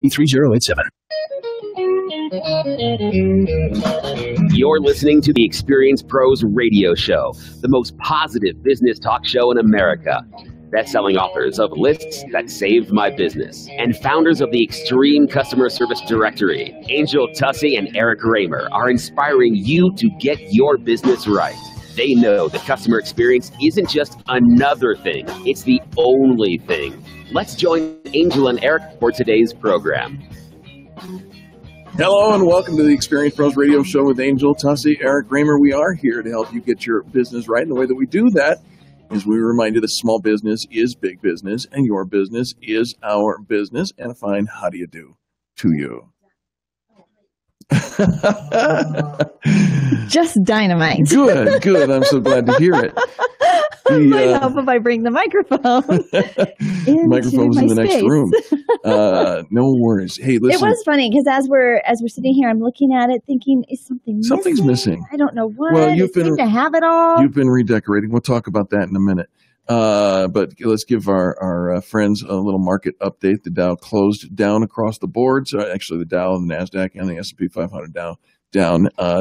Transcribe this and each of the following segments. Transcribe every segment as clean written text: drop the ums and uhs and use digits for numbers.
3087. You're listening to the Experience Pros Radio Show, the most positive business talk show in America. Best-selling authors of Lists That Saved My Business and founders of the Extreme Customer Service Directory, Angel Tussey and Eric Raymer, are inspiring you to get your business right. They know that customer experience isn't just another thing, it's the only thing. Let's join Angel and Eric for today's program. Hello and welcome to the Experience Pros Radio Show with Angel Tussey, Eric Raymer. We are here to help you get your business right. And the way that we do that is we remind you that small business is big business and your business is our business. And a fine how do you do to you. Just dynamite. Good. I'm so glad to hear it. I hope if I bring the microphone. Microphone's in the next room. No worries. Hey, listen. It was funny because as we're sitting here, I'm looking at it, thinking, is something's missing? I don't know what. Well, you seem to have it all. You've been redecorating. We'll talk about that in a minute. But let's give our friends a little market update. The Dow closed down across the board. So actually, the Dow, the NASDAQ, and the S&P 500 down.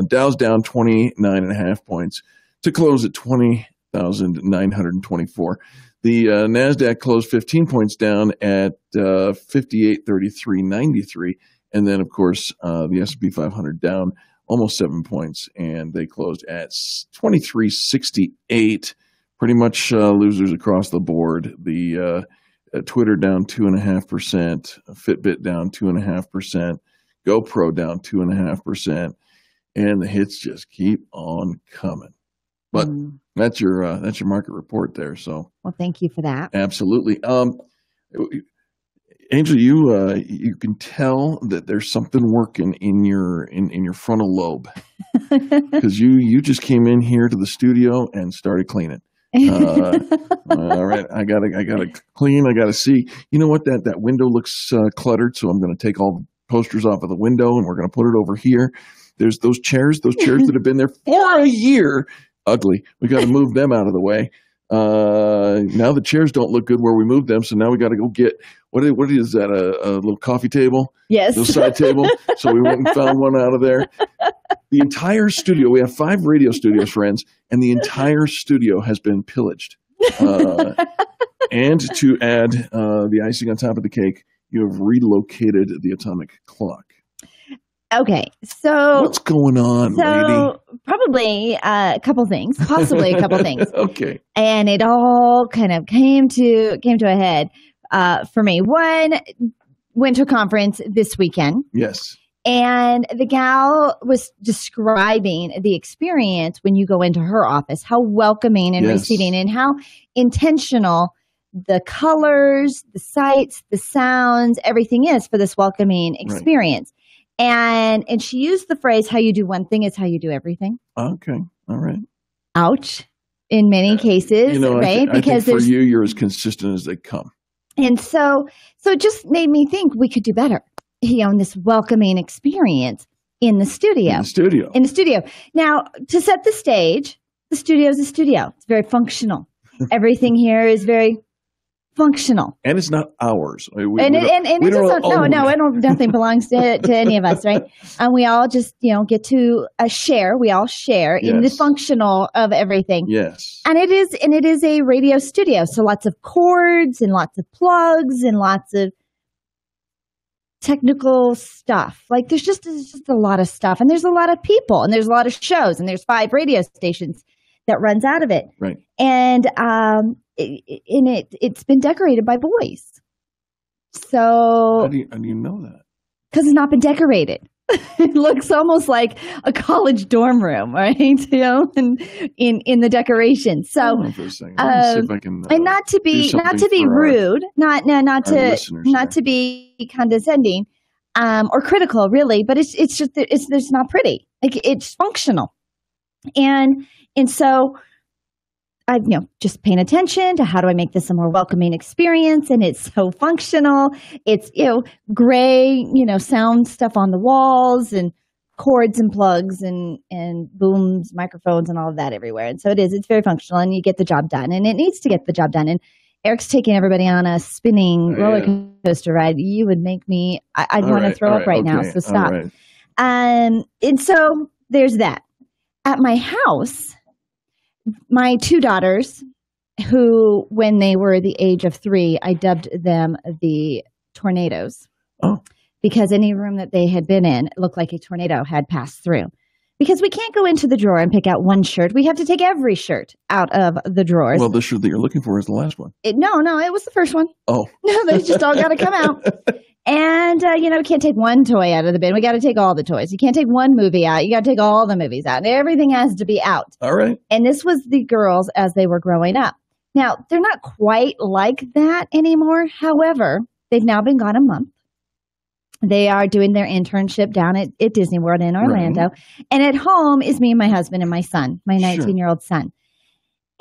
Dow's down 29.5 points to close at 20,924. The NASDAQ closed 15 points down at 5833.93. And then, of course, the S&P 500 down almost 7 points, and they closed at 2368. Pretty much losers across the board. The Twitter down 2.5%, Fitbit down 2.5%, GoPro down 2.5%, and the hits just keep on coming. But that's your market report there. So, well, thank you for that. Absolutely, Angel. You can tell that there's something working in your frontal lobe because you just came in here to the studio and started cleaning. All right, I gotta clean. I gotta see. You know what? That window looks cluttered, so I'm going to take all the posters off of the window, and we're going to put it over here. There's those chairs that have been there for a year. Ugly. We got to move them out of the way. Now the chairs don't look good where we moved them, so now we got to go get what is that? A little coffee table? Yes, a side table. So we went and found one out of there. The entire studio. We have 5 radio studios, friends, and the entire studio has been pillaged. And to add the icing on top of the cake, you have relocated the atomic clock. Okay, so what's going on, lady? Probably a couple things, possibly a couple things. Okay, and it all kind of came to a head for me. One, went to a conference this weekend. Yes, and the gal was describing the experience when you go into her office, how welcoming and receiving, and how intentional the colors, the sights, the sounds, everything is for this welcoming experience. Right. And she used the phrase, how you do one thing is how you do everything. Okay. All right. Ouch. In many cases, right? Because I think for you're as consistent as they come. And so it just made me think we could do better, in this welcoming experience in the studio. In the studio. Now, to set the stage, the studio is a studio. It's very functional. Everything here is very functional, and it's not ours. Nothing belongs to any of us, right? And we all just get to share. We all share in the functional of everything. Yes, and it is a radio studio, so lots of cords and lots of plugs and lots of technical stuff. Like there's just a lot of stuff, and there's a lot of people, and there's a lot of shows, and there's 5 radio stations that runs out of it, right? And it's been decorated by boys. So how do you know that? Because it's not been decorated. It looks almost like a college dorm room, right? And in the decoration. So, hold on for a second. Let me see if I can, and not to be rude, not to be condescending, or critical, really. But it's just it's not pretty. Like it's functional, and so. I've just paying attention to how do I make this a more welcoming experience, and it's so functional. It's gray sound stuff on the walls and cords and plugs and booms, microphones, and all of that everywhere. And so it's very functional, and you get the job done, and it needs to get the job done. Eric's taking everybody on a spinning roller coaster ride. You would make me, I'd want to throw up right now, so stop. Right. And so there's that. At my house, my two daughters, who, when they were the age of 3, I dubbed them the tornadoes. Oh. Because any room that they had been in, it looked like a tornado had passed through. Because we can't go into the drawer and pick out one shirt. We have to take every shirt out of the drawers. Well, the shirt that you're looking for is the last one. No, it was the first one. Oh. No, they just all got to come out. And, we can't take one toy out of the bin. We got to take all the toys. You can't take one movie out. You got to take all the movies out. And everything has to be out. All right. And this was the girls as they were growing up. Now, they're not quite like that anymore. However, they've now been gone a month. They are doing their internship down at Disney World in Orlando. Right. And at home is me and my husband and my son, my 19-year-old son.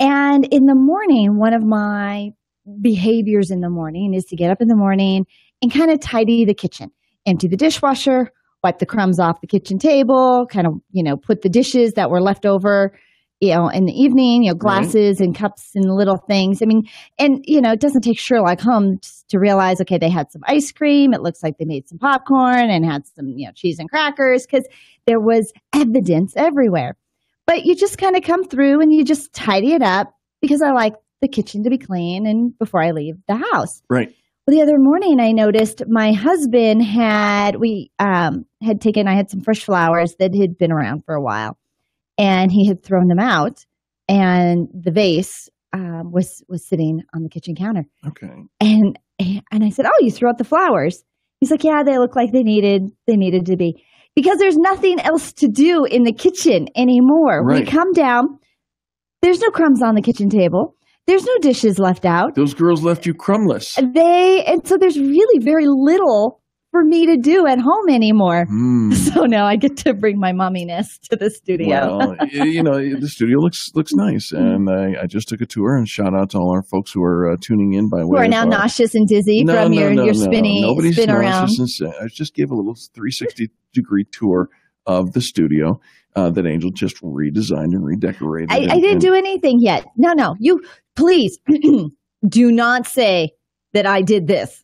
And in the morning, one of my behaviors in the morning is to get up in the morning and kind of tidy the kitchen, empty the dishwasher, wipe the crumbs off the kitchen table, kind of, put the dishes that were left over, in the evening, glasses and cups and little things. I mean, and, it doesn't take Sherlock Holmes to realize, okay, they had some ice cream. It looks like they made some popcorn and had some, cheese and crackers, because there was evidence everywhere. But you just kind of come through and you just tidy it up, because I like the kitchen to be clean and before I leave the house. Right. Well, the other morning I noticed my husband I had some fresh flowers that had been around for a while. And he had thrown them out, and the vase was sitting on the kitchen counter. Okay. And I said, "Oh, you threw out the flowers?" He's like, "Yeah, they look like they needed to be, because there's nothing else to do in the kitchen anymore." Right. We come down, there's no crumbs on the kitchen table. There's no dishes left out. Those girls left you crumbless. And so there's really very little for me to do at home anymore. So now I get to bring my momminess to the studio. Well, the studio looks nice, and I just took a tour, and shout out to all our folks who are tuning in by way. Who are now nauseous and dizzy from your spinning. Nobody's spin nauseous around. I just gave a little 360-degree tour of the studio that Angel just redesigned and redecorated. I didn't do anything yet. No. You please do not say that I did this.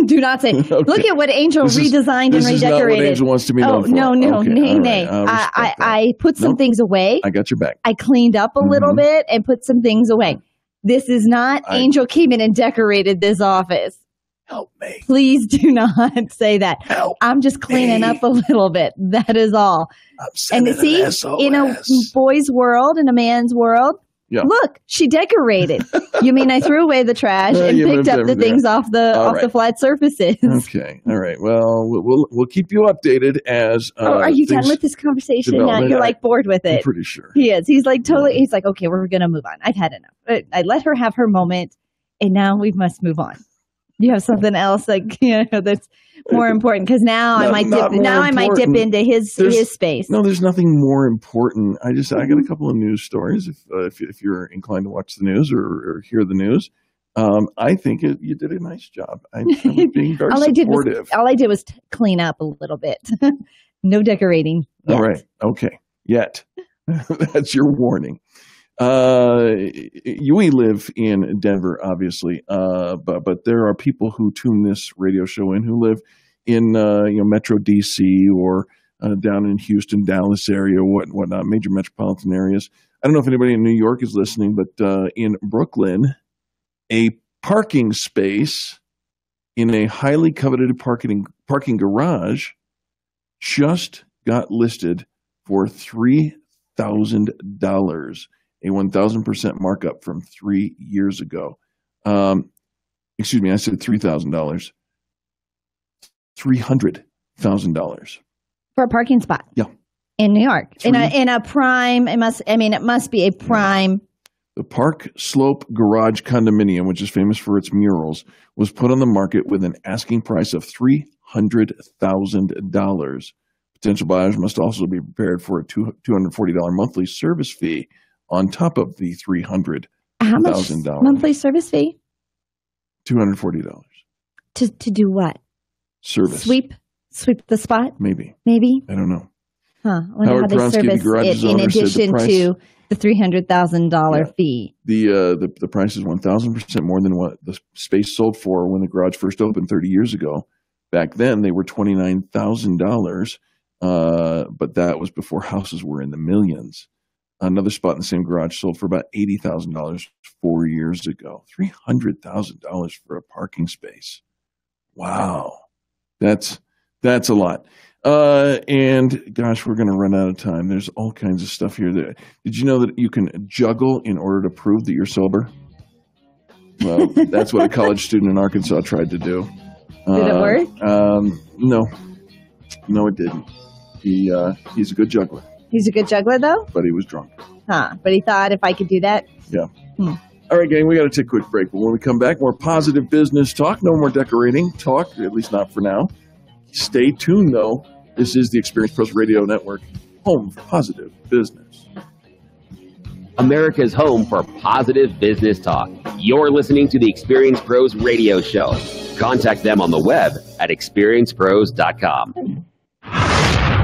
Do not say. Okay. Look at what Angel redesigned and redecorated. This is not what Angel wants to be known for. No, okay. nay. Right. I put some things away. I got your back. I cleaned up a little bit and put some things away. This is not Angel came in and decorated this office. Help me. Please do not say that. Help I'm just cleaning up a little bit. That is all. I'm sending an SOS. In a boy's world, in a man's world, look, she decorated. You mean I threw away the trash and picked up the things off the flat surfaces? Okay, all right. Well, we'll keep you updated as. Are you done with this conversation now? You're bored with it. I'm pretty sure he is. He's totally. He's like, okay, we're gonna move on. I've had enough. I let her have her moment, and now we must move on. You have something else that's more important, because now I might dip into his space. No, there's nothing more important. I got a couple of news stories. If you're inclined to watch the news or hear the news, I think you did a nice job. I'm being very supportive. All I did was clean up a little bit. No decorating yet. All right. Okay. Yet. That's your warning. We live in Denver, obviously, but there are people who tune this radio show in who live in Metro DC or down in Houston, Dallas area, whatnot, major metropolitan areas. I don't know if anybody in New York is listening, but in Brooklyn, a parking space in a highly coveted parking garage just got listed for $3,000. A 1,000% markup from 3 years ago. Excuse me, I said $3,000. $300,000 for a parking spot. Yeah, in New York, in a prime. It must be a prime. The Park Slope Garage condominium, which is famous for its murals, was put on the market with an asking price of $300,000. Potential buyers must also be prepared for a $240 monthly service fee on top of the $300,000. How much monthly service fee? $240. To do what? Service. Sweep the spot? Maybe. I don't know. I wonder how they service it in addition to the $300,000 fee. The price is 1,000% more than what the space sold for when the garage first opened 30 years ago. Back then, they were $29,000, but that was before houses were in the millions. Another spot in the same garage sold for about $80,000 4 years ago. $300,000 for a parking space. Wow, that's a lot. And gosh, we're going to run out of time. There's all kinds of stuff here. Did you know that you can juggle in order to prove that you're sober? Well, that's what a college student in Arkansas tried to do. Did it work? No, it didn't. He's a good juggler. He's a good juggler, though? But he was drunk. But he thought if I could do that? Yeah. All right, gang, we got to take a quick break. But when we come back, more positive business talk. No more decorating talk, at least not for now. Stay tuned, though. This is the Experience Pros Radio Network, home for positive business. America's home for positive business talk. You're listening to the Experience Pros Radio Show. Contact them on the web at experiencepros.com.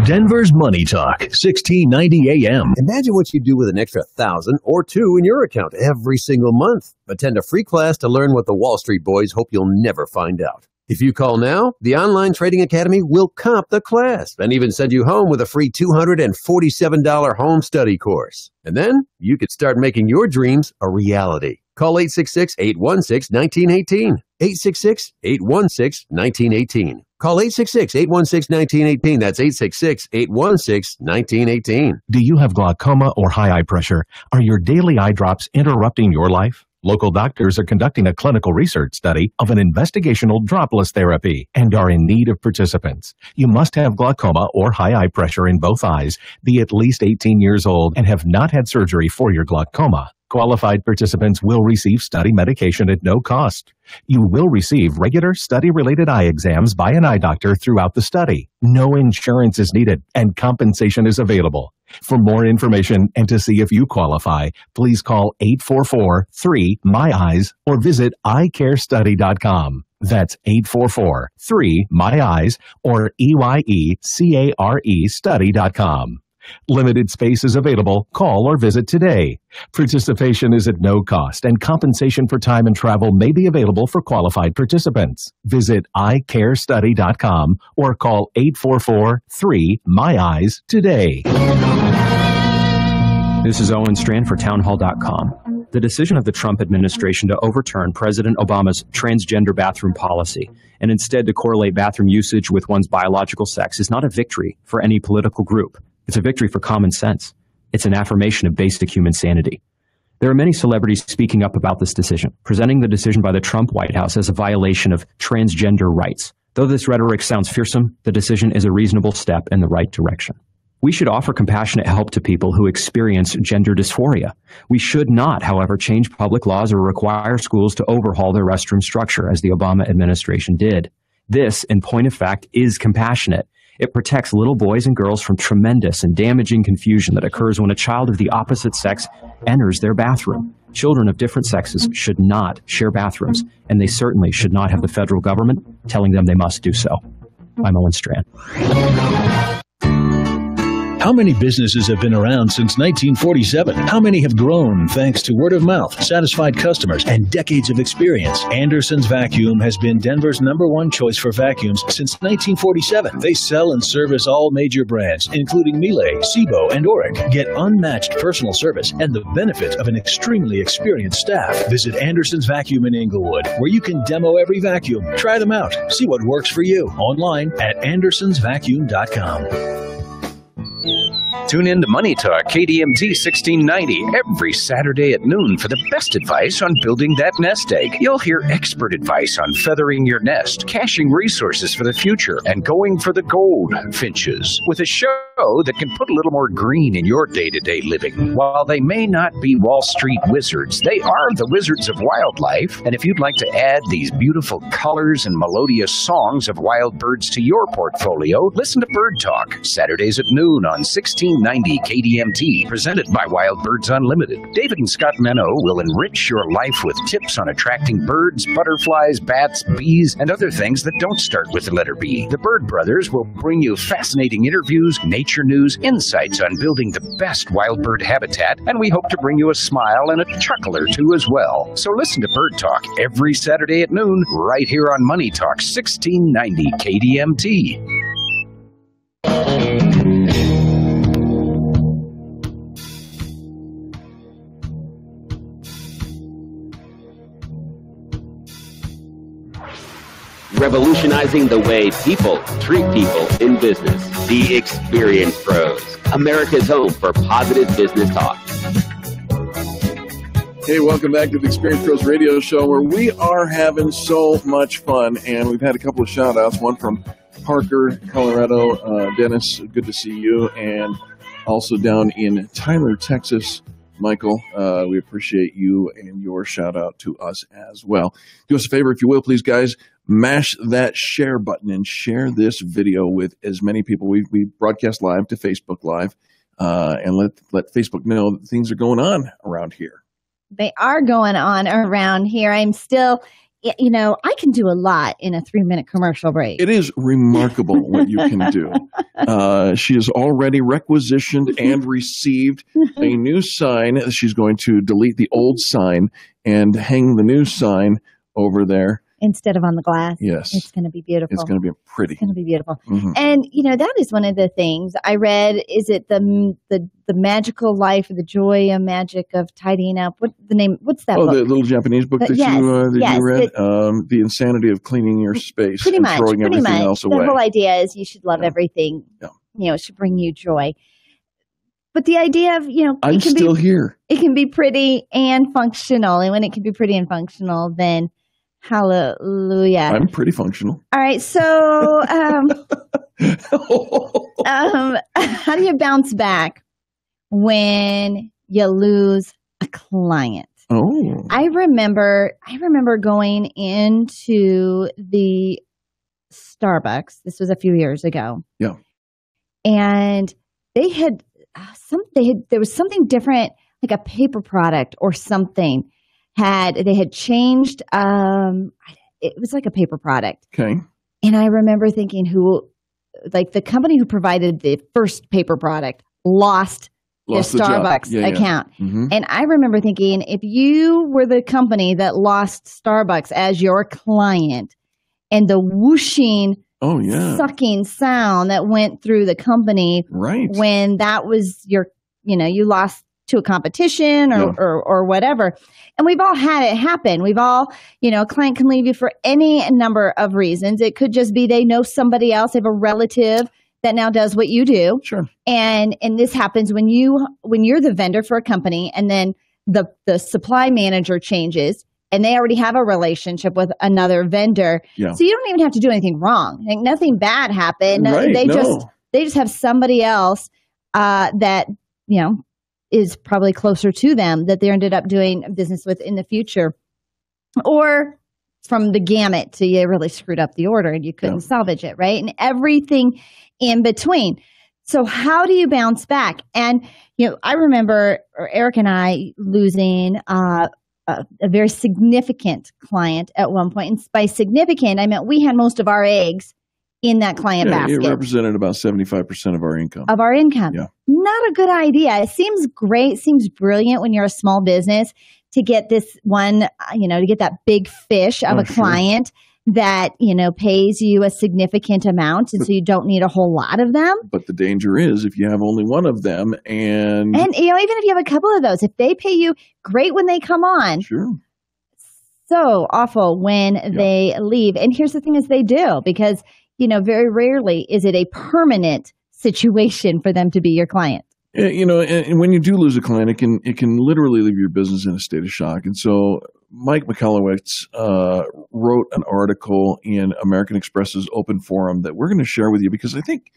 Denver's Money Talk, 1690 AM. Imagine what you'd do with an extra $1,000 or $2,000 in your account every single month. Attend a free class to learn what the Wall Street boys hope you'll never find out. If you call now, the Online Trading Academy will comp the class and even send you home with a free $247 home study course. And then you could start making your dreams a reality. Call 866-816-1918. 866-816-1918. Call 866-816-1918. That's 866-816-1918. Do you have glaucoma or high eye pressure? Are your daily eye drops interrupting your life? Local doctors are conducting a clinical research study of an investigational dropless therapy and are in need of participants. You must have glaucoma or high eye pressure in both eyes, be at least 18 years old, and have not had surgery for your glaucoma. Qualified participants will receive study medication at no cost. You will receive regular study-related eye exams by an eye doctor throughout the study. No insurance is needed, and compensation is available. For more information and to see if you qualify, please call 844-3-MY-EYES or visit eyecarestudy.com. That's 844-3-MY-EYES or EYECARE-study.com. Limited space is available. Call or visit today. Participation is at no cost, and compensation for time and travel may be available for qualified participants. Visit eyecarestudy.com or call 844-3-MY-EYES today. This is Owen Strand for townhall.com. The decision of the Trump administration to overturn President Obama's transgender bathroom policy and instead to correlate bathroom usage with one's biological sex is not a victory for any political group. It's a victory for common sense. It's an affirmation of basic human sanity. There are many celebrities speaking up about this decision, presenting the decision by the Trump White House as a violation of transgender rights. Though this rhetoric sounds fearsome, the decision is a reasonable step in the right direction. We should offer compassionate help to people who experience gender dysphoria. We should not, however, change public laws or require schools to overhaul their restroom structure, as the Obama administration did. This, in point of fact, is compassionate. It protects little boys and girls from tremendous and damaging confusion that occurs when a child of the opposite sex enters their bathroom. Children of different sexes should not share bathrooms, and they certainly should not have the federal government telling them they must do so. I'm Owen Strand. How many businesses have been around since 1947? How many have grown thanks to word of mouth, satisfied customers, and decades of experience? Anderson's Vacuum has been Denver's #1 choice for vacuums since 1947. They sell and service all major brands, including Miele, Sebo, and Oreck. Get unmatched personal service and the benefit of an extremely experienced staff. Visit Anderson's Vacuum in Inglewood, where you can demo every vacuum. Try them out. See what works for you. Online at andersonsvacuum.com. Tune in to Money Talk, KDMZ 1690, every Saturday at noon for the best advice on building that nest egg. You'll hear expert advice on feathering your nest, caching resources for the future, and going for the gold finches, with a show that can put a little more green in your day-to-day living. While they may not be Wall Street wizards, they are the wizards of wildlife, and if you'd like to add these beautiful colors and melodious songs of wild birds to your portfolio, listen to Bird Talk, Saturdays at noon on 1690 1690 KDMT, presented by Wild Birds Unlimited. David and Scott Menno will enrich your life with tips on attracting birds, butterflies, bats, bees, and other things that don't start with the letter B. The Bird Brothers will bring you fascinating interviews, nature news, insights on building the best wild bird habitat, and we hope to bring you a smile and a chuckle or two as well. So listen to Bird Talk every Saturday at noon, right here on Money Talk 1690 KDMT. Revolutionizing the way people treat people in business. The Experience Pros, America's home for positive business talk. Hey, welcome back to the Experience Pros Radio Show, where we are having so much fun. And we've had a couple of shout-outs, one from Parker, Colorado. Dennis, good to see you. And also down in Tyler, Texas, Michael, we appreciate you and your shout-out to us as well. Do us a favor, if you will, please, guys. Mash that share button and share this video with as many people. We broadcast live to Facebook Live, and let Facebook know that things are going on around here. They are going on around here. I'm still, I can do a lot in a 3-minute commercial break. It is remarkable what you can do. She has already requisitioned and received a new sign. She's going to delete the old sign and hang the new sign over there. Instead of on the glass. Yes. It's going to be beautiful. It's going to be pretty. It's going to be beautiful. Mm-hmm. And, that is one of the things I read. Is it the magical life, the joy and magic of tidying up? What's that book? The little Japanese book that you read? The insanity of cleaning your space and throwing everything else away. The whole idea is you should love everything. Yeah. It should bring you joy. But the idea of, I'm still here. It can be pretty and functional. And when it can be pretty and functional, then hallelujah. I'm pretty functional. All right. So, how do you bounce back when you lose a client? Oh, I remember going into the Starbucks. This was a few years ago. Yeah. And they had there was something different, like a paper product or something. They had changed, it was like a paper product. Okay. And I remember thinking the company who provided the first paper product lost their Starbucks account. Yeah. Mm-hmm. And I remember thinking, if you were the company that lost Starbucks as your client and the whooshing, sucking sound that went through the company when that was you lost to a competition or whatever. And we've all had it happen. We've all, a client can leave you for any number of reasons. It could just be they know somebody else, they have a relative that now does what you do. Sure. And this happens when you're the vendor for a company and then the supply manager changes and they already have a relationship with another vendor. Yeah. So you don't even have to do anything wrong. Like nothing bad happened. Right, they just have somebody else that, is probably closer to them that they ended up doing business with in the future. Or from the gamut to you really screwed up the order and you couldn't salvage it, right? And everything in between. So how do you bounce back? And, I remember Eric and I losing a very significant client at one point. And by significant, I meant we had most of our eggs in that client basket. It represented about 75% of our income. Yeah. Not a good idea. It seems great, seems brilliant when you're a small business to get this one, to get that big fish of a client that, pays you a significant amount. And so you don't need a whole lot of them. But the danger is if you have only one of them and even if you have a couple of those, if they pay you great when they come on. Sure. So awful when they leave. And here's the thing is they do because very rarely is it a permanent situation for them to be your client. And when you do lose a client, it can literally leave your business in a state of shock. And so Mike Michalowicz wrote an article in American Express's Open Forum that we're going to share with you because I think,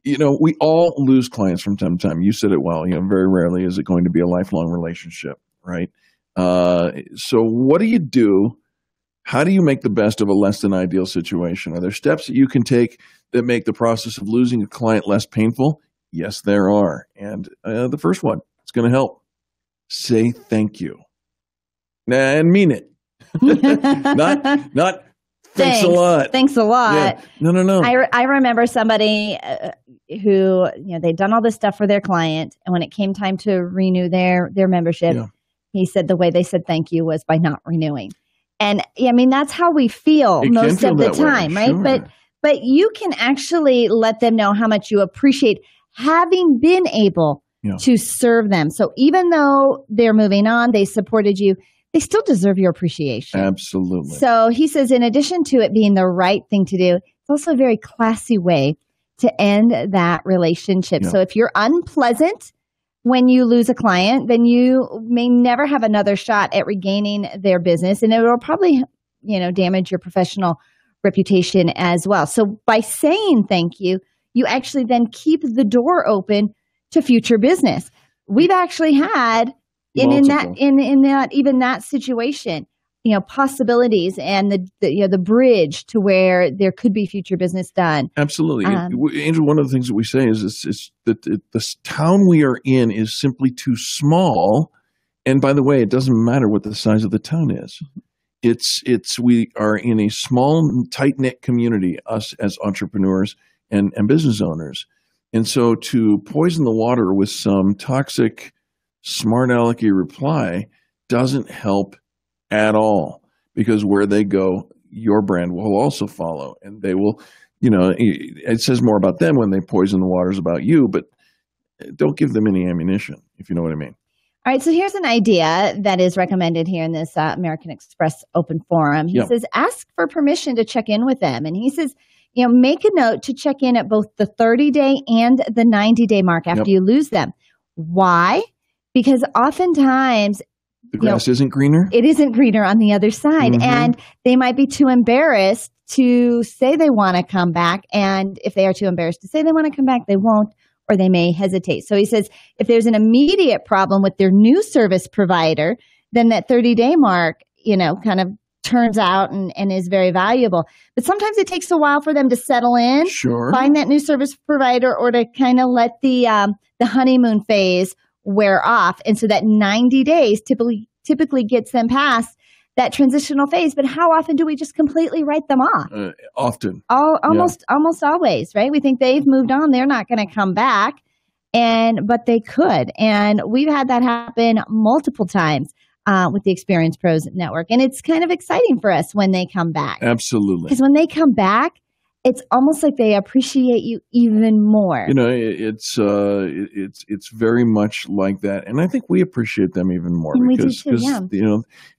we all lose clients from time to time. You said it well, very rarely is it going to be a lifelong relationship, right? So what do you do? How do you make the best of a less than ideal situation? Are there steps that you can take that make the process of losing a client less painful? Yes, there are. And the first one, it's going to help. Say thank you. And mean it. not thanks a lot. Thanks a lot. Yeah. No. I remember somebody who, they'd done all this stuff for their client, and when it came time to renew their membership, he said the way they said thank you was by not renewing. And that's how we feel most of the time, right? Sure. But you can actually let them know how much you appreciate having been able to serve them. So even though they're moving on, they supported you, they still deserve your appreciation. Absolutely. So he says, in addition to it being the right thing to do, it's also a very classy way to end that relationship. Yeah. So if you're unpleasant when you lose a client, then you may never have another shot at regaining their business, and it will probably, damage your professional reputation as well. So by saying thank you, you actually then keep the door open to future business. We've actually had in that situation, possibilities and the bridge to where there could be future business done. Absolutely. Angel, one of the things that we say is that this town we are in is simply too small. And by the way, it doesn't matter what the size of the town is. We are in a small, tight-knit community, us as entrepreneurs and business owners. And so to poison the water with some toxic, smart alecky reply doesn't help at all, because where they go, your brand will also follow, and they will, it says more about them when they poison the waters about you, but don't give them any ammunition, if you know what I mean. All right, so here's an idea that is recommended here in this American Express Open Forum. He says, ask for permission to check in with them. And he says, make a note to check in at both the 30-day and the 90-day mark after you lose them. Why? Because oftentimes the grass isn't greener. It isn't greener on the other side. Mm-hmm. And they might be too embarrassed to say they want to come back. And if they are too embarrassed to say they want to come back, they won't, or they may hesitate. So he says, if there's an immediate problem with their new service provider, then that 30-day mark, kind of turns out and is very valuable. But sometimes it takes a while for them to settle in, find that new service provider, or to kind of let the honeymoon phase wear off. And so that 90 days typically gets them past that transitional phase. But how often do we just completely write them off? Often. Almost always, right? We think they've moved on. They're not going to come back. But they could. And we've had that happen multiple times with the Experience Pros Network. And it's kind of exciting for us when they come back. Absolutely. Because when they come back, it's almost like they appreciate you even more. It's very much like that, and I think we appreciate them even more because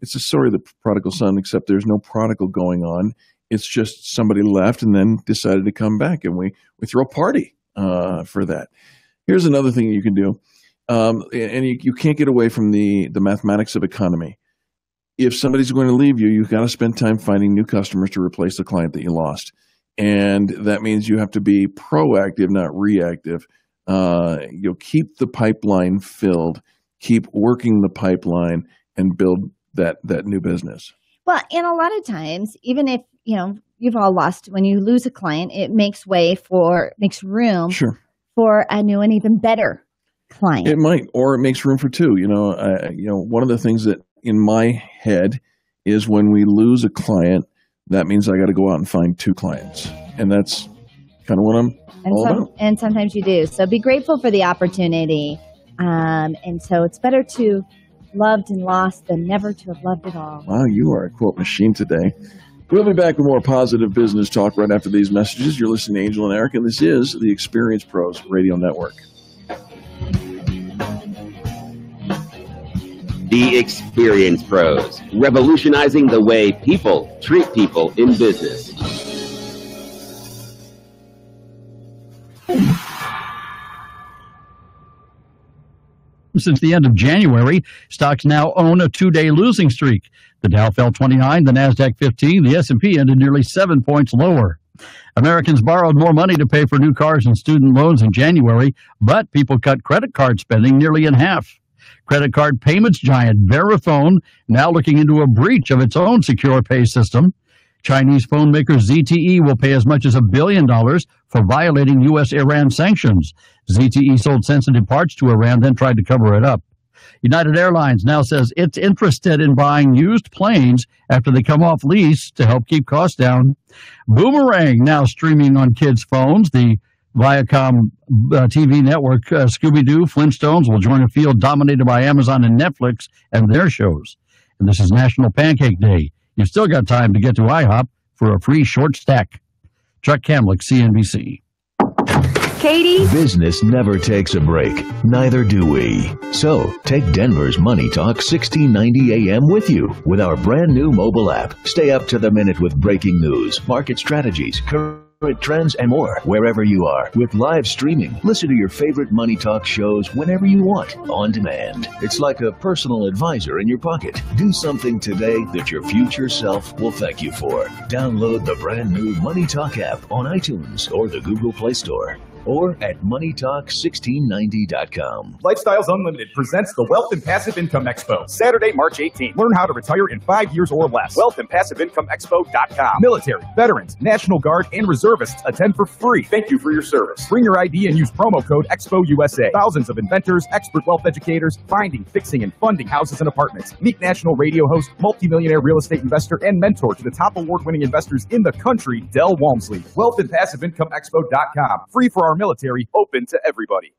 it's a story of the prodigal son, except there's no prodigal going on. It's just somebody left and then decided to come back, and we throw a party for that. Here's another thing you can do, and you can't get away from the mathematics of economy. If somebody's going to leave you, you've got to spend time finding new customers to replace the client that you lost. And that means you have to be proactive, not reactive. Keep the pipeline filled, keep working the pipeline, and build that new business. Well, and a lot of times, even if you've all lost, when you lose a client, it makes room for a new and even better client. It might, or it makes room for two. One of the things that in my head is when we lose a client, that means I got to go out and find two clients. And that's kind of what I'm all about. And sometimes you do. So be grateful for the opportunity. And so it's better to loved and lost than never to have loved at all. Wow, you are a quote machine today. We'll be back with more positive business talk right after these messages. You're listening to Angel and Eric, and this is the Experience Pros Radio Network. The Experience Pros, revolutionizing the way people treat people in business. Since the end of January, stocks now own a two-day losing streak. The Dow fell 29, the NASDAQ 15, the S&P ended nearly 7 points lower. Americans borrowed more money to pay for new cars and student loans in January, but people cut credit card spending nearly in half. Credit card payments giant Verifone now looking into a breach of its own secure pay system. Chinese phone maker ZTE will pay as much as $1 billion for violating U.S.-Iran sanctions. ZTE sold sensitive parts to Iran, then tried to cover it up. United Airlines now says it's interested in buying used planes after they come off lease to help keep costs down. Boomerang now streaming on kids' phones. The Viacom TV network Scooby-Doo, Flintstones will join a field dominated by Amazon and Netflix and their shows. And this is National Pancake Day. You've still got time to get to IHOP for a free short stack. Chuck Kamlick, CNBC. Katie? Business never takes a break. Neither do we. So, take Denver's Money Talk 1690 AM with you with our brand new mobile app. Stay up to the minute with breaking news, market strategies, current trends, and more wherever you are. With live streaming, listen to your favorite Money Talk shows whenever you want, on demand. It's like a personal advisor in your pocket. Do something today that your future self will thank you for. Download the brand new Money Talk app on iTunes or the Google Play Store, or at moneytalk1690.com. Lifestyles Unlimited presents the Wealth and Passive Income Expo, Saturday, March 18th. Learn how to retire in 5 years or less. WealthAndPassiveIncomeExpo.com. Military, veterans, National Guard, and reservists attend for free. Thank you for your service. Bring your ID and use promo code EXPOUSA. Thousands of inventors, expert wealth educators, finding, fixing, and funding houses and apartments. Meet national radio host, multimillionaire real estate investor, and mentor to the top award-winning investors in the country, Del Walmsley. WealthAndPassiveIncomeExpo.com. Free for our military, open to everybody.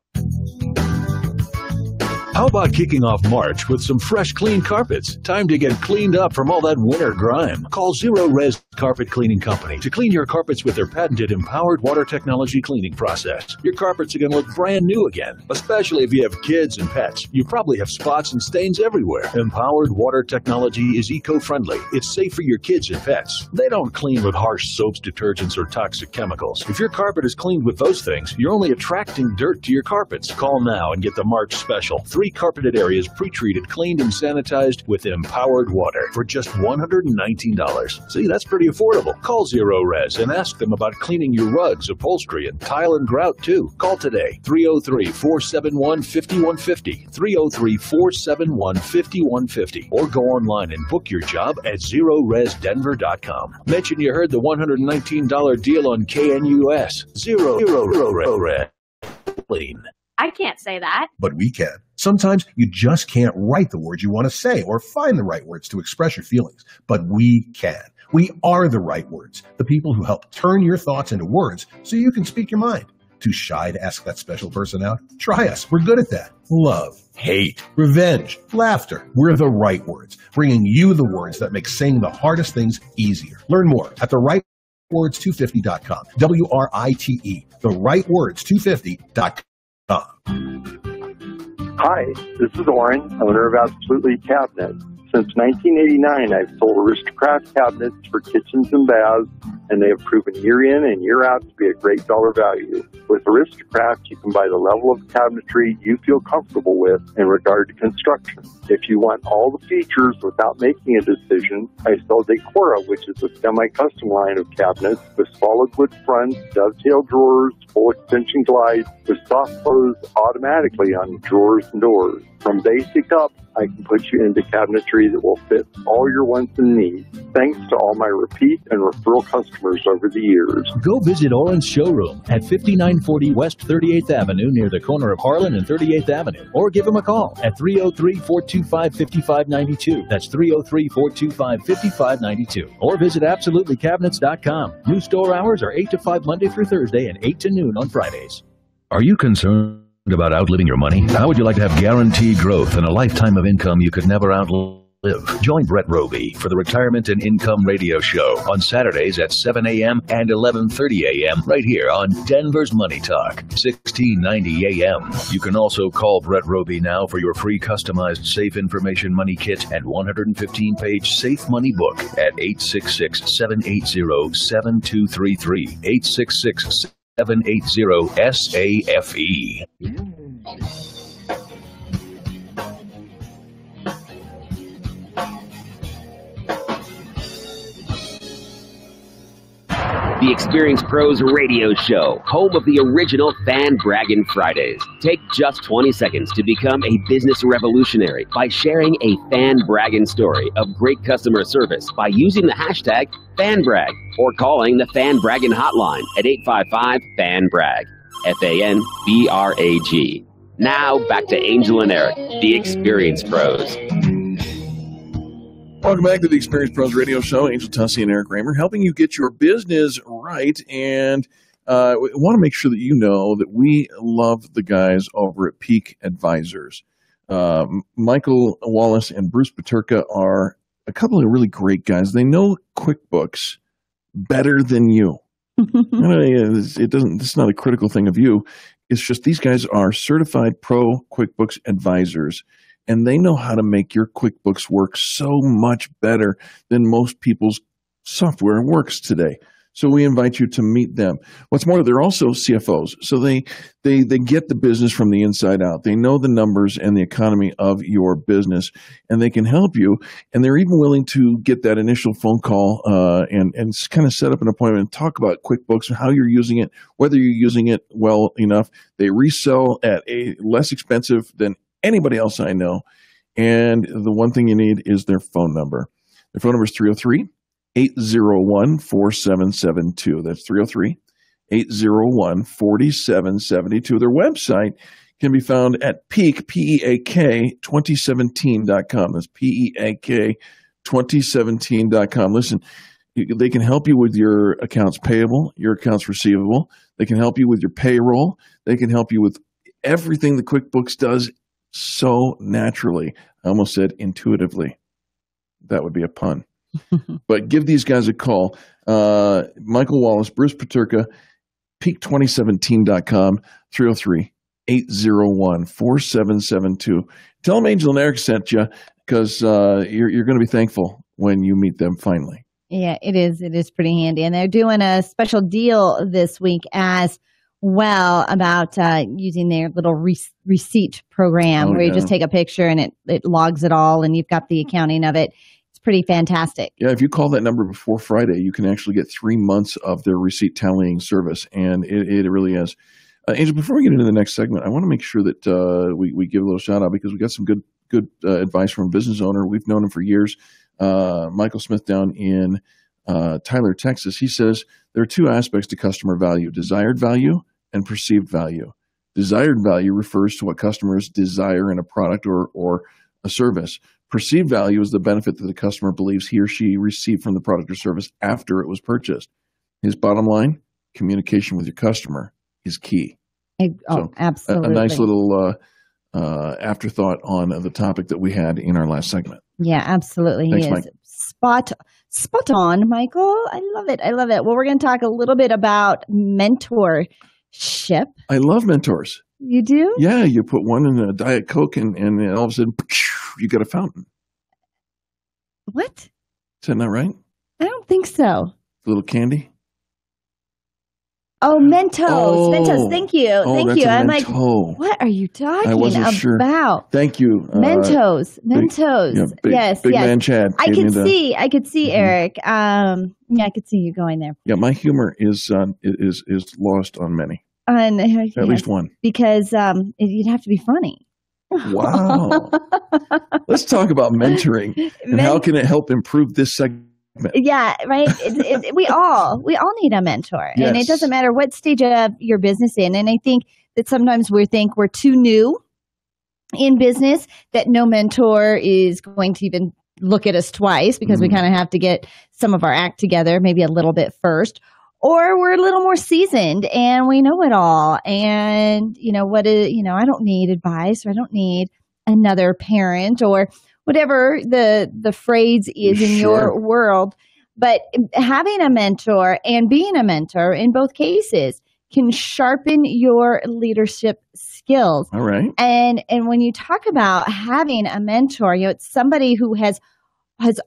How about kicking off March with some fresh, clean carpets? Time to get cleaned up from all that winter grime. Call Zero Res Carpet Cleaning Company to clean your carpets with their patented empowered water technology cleaning process. Your carpets are going to look brand new again, especially if you have kids and pets. You probably have spots and stains everywhere. Empowered water technology is eco-friendly. It's safe for your kids and pets. They don't clean with harsh soaps, detergents, or toxic chemicals. If your carpet is cleaned with those things, you're only attracting dirt to your carpets. Call now and get the March special. 3 carpeted areas pre-treated, cleaned, and sanitized with empowered water for just $119. See, that's pretty affordable. Call Zero Res and ask them about cleaning your rugs, upholstery, and tile and grout too. Call today, 303-471-5150, 303-471-5150, or go online and book your job at ZeroResDenver.com. Mention you heard the $119 deal on KNUS. Zero Res. Clean. I can't say that. But we can. Sometimes you just can't write the words you want to say or find the right words to express your feelings. But we can. We are the right words, the people who help turn your thoughts into words so you can speak your mind. Too shy to ask that special person out? Try us. We're good at that. Love, hate, revenge, laughter. We're the right words, bringing you the words that make saying the hardest things easier. Learn more at therightwords250.com. WRITE, therightwords250.com. Hi, this is Oren, owner of Absolutely Cabinets. Since 1989, I've sold Aristocrat cabinets for kitchens and baths, and they have proven year in and year out to be a great dollar value. With Aristocrat, you can buy the level of cabinetry you feel comfortable with in regard to construction. If you want all the features without making a decision, I sell Decora, which is a semi-custom line of cabinets with solid wood fronts, dovetail drawers, full extension glides, with soft close automatically on drawers and doors. From basic up, I can put you into cabinetry that will fit all your wants and needs. Thanks to all my repeat and referral customers over the years. Go visit Oren's showroom at 5940 West 38th Avenue near the corner of Harlan and 38th Avenue. Or give him a call at 303-425-5592. That's 303-425-5592. Or visit AbsolutelyCabinets.com. New store hours are 8 to 5 Monday through Thursday and 8 to noon on Fridays. Are you concerned about outliving your money? How would you like to have guaranteed growth and a lifetime of income you could never outlive? Join Brett Roby for the Retirement and Income Radio Show on Saturdays at 7 a.m. and 11:30 a.m. right here on Denver's Money Talk, 1690 a.m. You can also call Brett Roby now for your free customized Safe Information Money Kit and 115-page Safe Money book at 866-780-7233, 866-780-SAFE. The Experience Pros Radio Show, home of the original Fan Braggin' Fridays. Take just 20 seconds to become a business revolutionary by sharing a Fan Braggin' story of great customer service by using the hashtag FanBrag or calling the Fan Braggin' hotline at 855-FAN-BRAG, FANBRAG. Now back to Angel and Eric, the Experience Pros. Welcome back to the Experience Pros Radio Show. Angel Tussey and Eric Raymer helping you get your business right. And we want to make sure that you know that we love the guys over at Peak Advisors. Michael Wallace and Bruce Paterka are a couple of really great guys. They know QuickBooks better than you. It's not a critical thing of you. It's just these guys are certified pro QuickBooks advisors, and they know how to make your QuickBooks work so much better than most people's software works today. So we invite you to meet them. What's more, they're also CFOs. So they get the business from the inside out. They know the numbers and the economy of your business, and they can help you. And they're even willing to get that initial phone call and kind of set up an appointment and talk about QuickBooks and how you're using it, whether you're using it well enough. They resell at a less expensive than anybody else I know. And the one thing you need is their phone number. Their phone number is 303-801-4772. That's 303-801-4772. Their website can be found at Peak, P-E-A-K, 2017.com. That's P-E-A-K, 2017.com. Listen, they can help you with your accounts payable, your accounts receivable. They can help you with your payroll. They can help you with everything that QuickBooks does so naturally. I almost said intuitively. That would be a pun. But give these guys a call. Michael Wallace, Bruce Paterka, peak2017.com, 303-801-4772. Tell them Angel and Eric sent you, because you're going to be thankful when you meet them finally. Yeah, it is. It is pretty handy. And they're doing a special deal this week as well about using their little receipt program where you just take a picture and it logs it all and you've got the accounting of it. It's pretty fantastic. Yeah, if you call that number before Friday, you can actually get 3 months of their receipt tallying service, and it really is. Angel, before we get into the next segment, I want to make sure that we give a little shout out because we got some good advice from a business owner. We've known him for years. Michael Smith down in Tyler, Texas. He says there are two aspects to customer value: desired value and perceived value. Desired value refers to what customers desire in a product or a service. Perceived value is the benefit that the customer believes he or she received from the product or service after it was purchased. His bottom line, communication with your customer is key. Absolutely. A nice little afterthought on the topic that we had in our last segment. Yeah, absolutely. Thanks, he is. Mike. Spot on, Michael. I love it. I love it. Well, we're going to talk a little bit about mentorship. I love mentors. You do? Yeah, you put one in a Diet Coke and all of a sudden you got a fountain. What? Is that not right? I don't think so. A little candy? Oh, Mentos. Mentos. Thank you. Thank you. I'm like, Mento. what are you talking I wasn't sure. about? Thank you. Mentos. Yes. Big man Chad. I could see Eric. I could see you going there. Yeah, my humor is lost on many. At least one. Because you'd have to be funny. Wow. Let's talk about mentoring and how can it help improve this segment. Yeah, right. We all need a mentor, yes. And it doesn't matter what stage of your business in. And I think that sometimes we think we're too new in business, that no mentor is going to even look at us twice because we kind of have to get some of our act together, maybe a little bit first, or we're a little more seasoned and we know it all. And I don't need advice, or I don't need another parent, or whatever the phrase is in your world. But having a mentor and being a mentor in both cases can sharpen your leadership skills. All right. And when you talk about having a mentor, it's somebody who has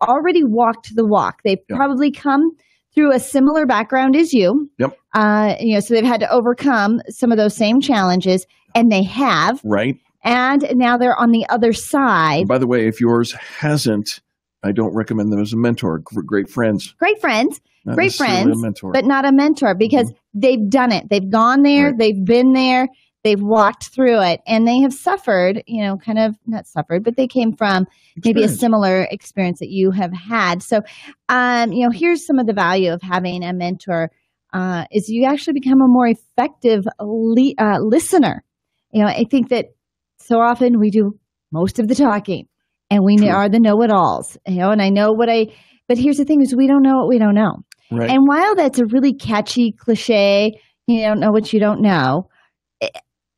already walked the walk. They've probably come through a similar background as you. Yep. So they've had to overcome some of those same challenges, and they have. Right. And now they're on the other side. By the way, if yours hasn't, I don't recommend them as a mentor. Great friends. Great friends. great friends, but not a mentor, because they've done it. They've gone there. They've been there. They've walked through it, and they have suffered, kind of not suffered, but they came from maybe a similar experience that you have had. So, here's some of the value of having a mentor is you actually become a more effective listener. I think that so often we do most of the talking, and we are the know-it-alls, and I know but here's the thing is we don't know what we don't know. Right. And while that's a really catchy cliche, you don't know what you don't know,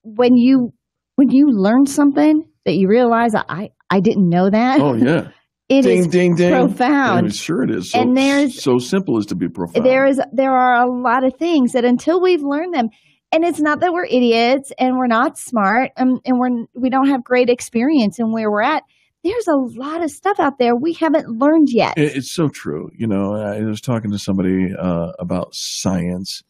when you learn something that you realize I didn't know that. Oh yeah. It is ding. Profound. Yeah, sure it is. So, and there's so simple as to be profound. There are a lot of things that until we've learned them, and it's not that we're idiots and we're not smart and we don't have great experience in where we're at. There's a lot of stuff out there we haven't learned yet. It's so true. I was talking to somebody about science,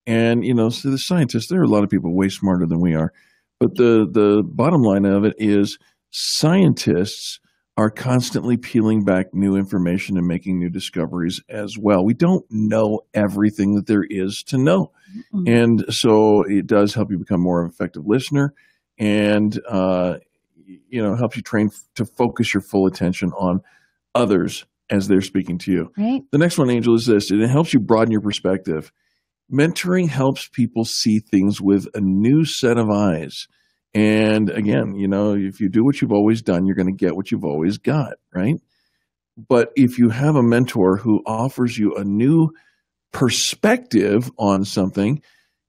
and so the scientists, there are a lot of people way smarter than we are, but the bottom line of it is scientists are constantly peeling back new information and making new discoveries as well. We don't know everything that there is to know. Mm-hmm. And so it does help you become more of an effective listener, and helps you train to focus your full attention on others as they're speaking to you. Right. The next one, Angel, is this. It helps you broaden your perspective. Mentoring helps people see things with a new set of eyes. And again, if you do what you've always done, you're going to get what you've always got, right? But if you have a mentor who offers you a new perspective on something,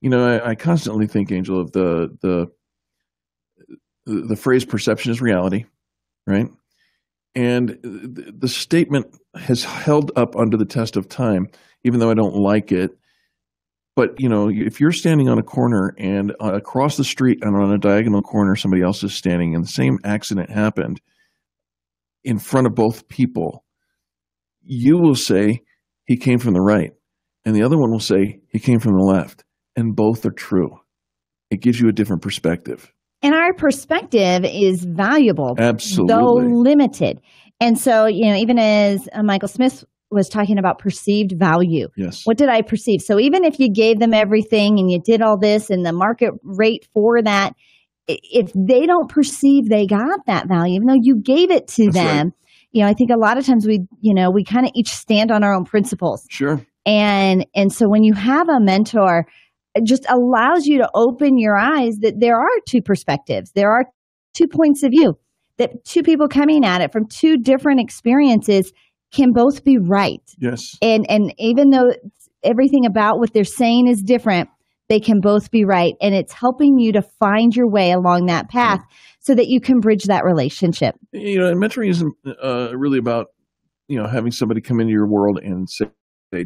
I constantly think, Angel, of the phrase "perception is reality," right? And the statement has held up under the test of time, even though I don't like it. But, if you're standing on a corner and across the street and on a diagonal corner, somebody else is standing and the same accident happened in front of both people, you will say he came from the right. And the other one will say he came from the left. And both are true. It gives you a different perspective. And our perspective is valuable. Absolutely. Though limited. And so, even as Michael Smith was talking about perceived value. Yes. What did I perceive? So even if you gave them everything and you did all this and the market rate for that, if they don't perceive they got that value, even though you gave it to them, right. I think a lot of times we kind of each stand on our own principles. Sure. And so when you have a mentor, it just allows you to open your eyes that there are two perspectives. There are 2 points of view, that two people coming at it from two different experiences can both be right. Yes. And even though everything about what they're saying is different, they can both be right. And it's helping you to find your way along that path so that you can bridge that relationship. And mentoring isn't really about, having somebody come into your world and say,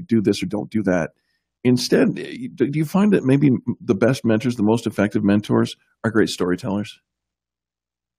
do this or don't do that. Instead, do you find that maybe the best mentors, the most effective mentors are great storytellers?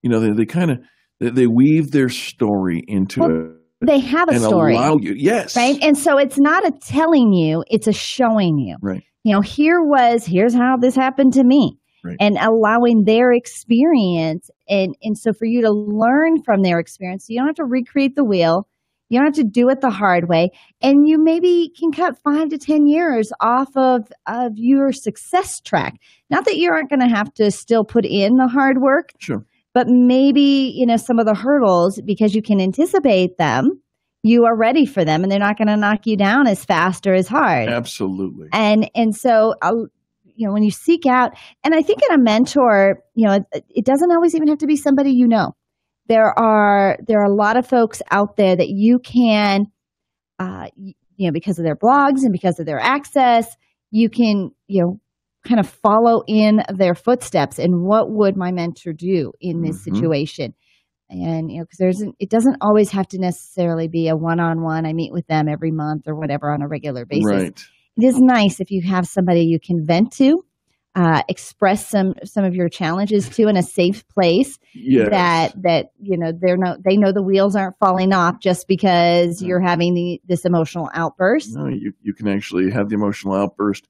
They weave their story into it. They have a story. Allow you, yes. Right? And so it's not a telling you, it's a showing you. Right. Here's how this happened to me. Right. And allowing their experience. And so for you to learn from their experience, you don't have to recreate the wheel. You don't have to do it the hard way. And you maybe can cut 5 to 10 years off of your success track. Not that you aren't going to have to still put in the hard work. Sure. But maybe, some of the hurdles, because you can anticipate them, you are ready for them and they're not going to knock you down as fast or as hard. Absolutely. And so, when you seek out, and I think in a mentor, it doesn't always even have to be somebody There are a lot of folks out there that you can, because of their blogs and because of their access, you can, kind of follow in their footsteps. And what would my mentor do in this situation? And, because it doesn't always have to necessarily be a one-on-one. I meet with them every month or whatever on a regular basis. Right. It is nice if you have somebody you can vent to, express some of your challenges to in a safe place. Yes. That they know the wheels aren't falling off just because you're having this emotional outburst. No, you can actually have the emotional outburst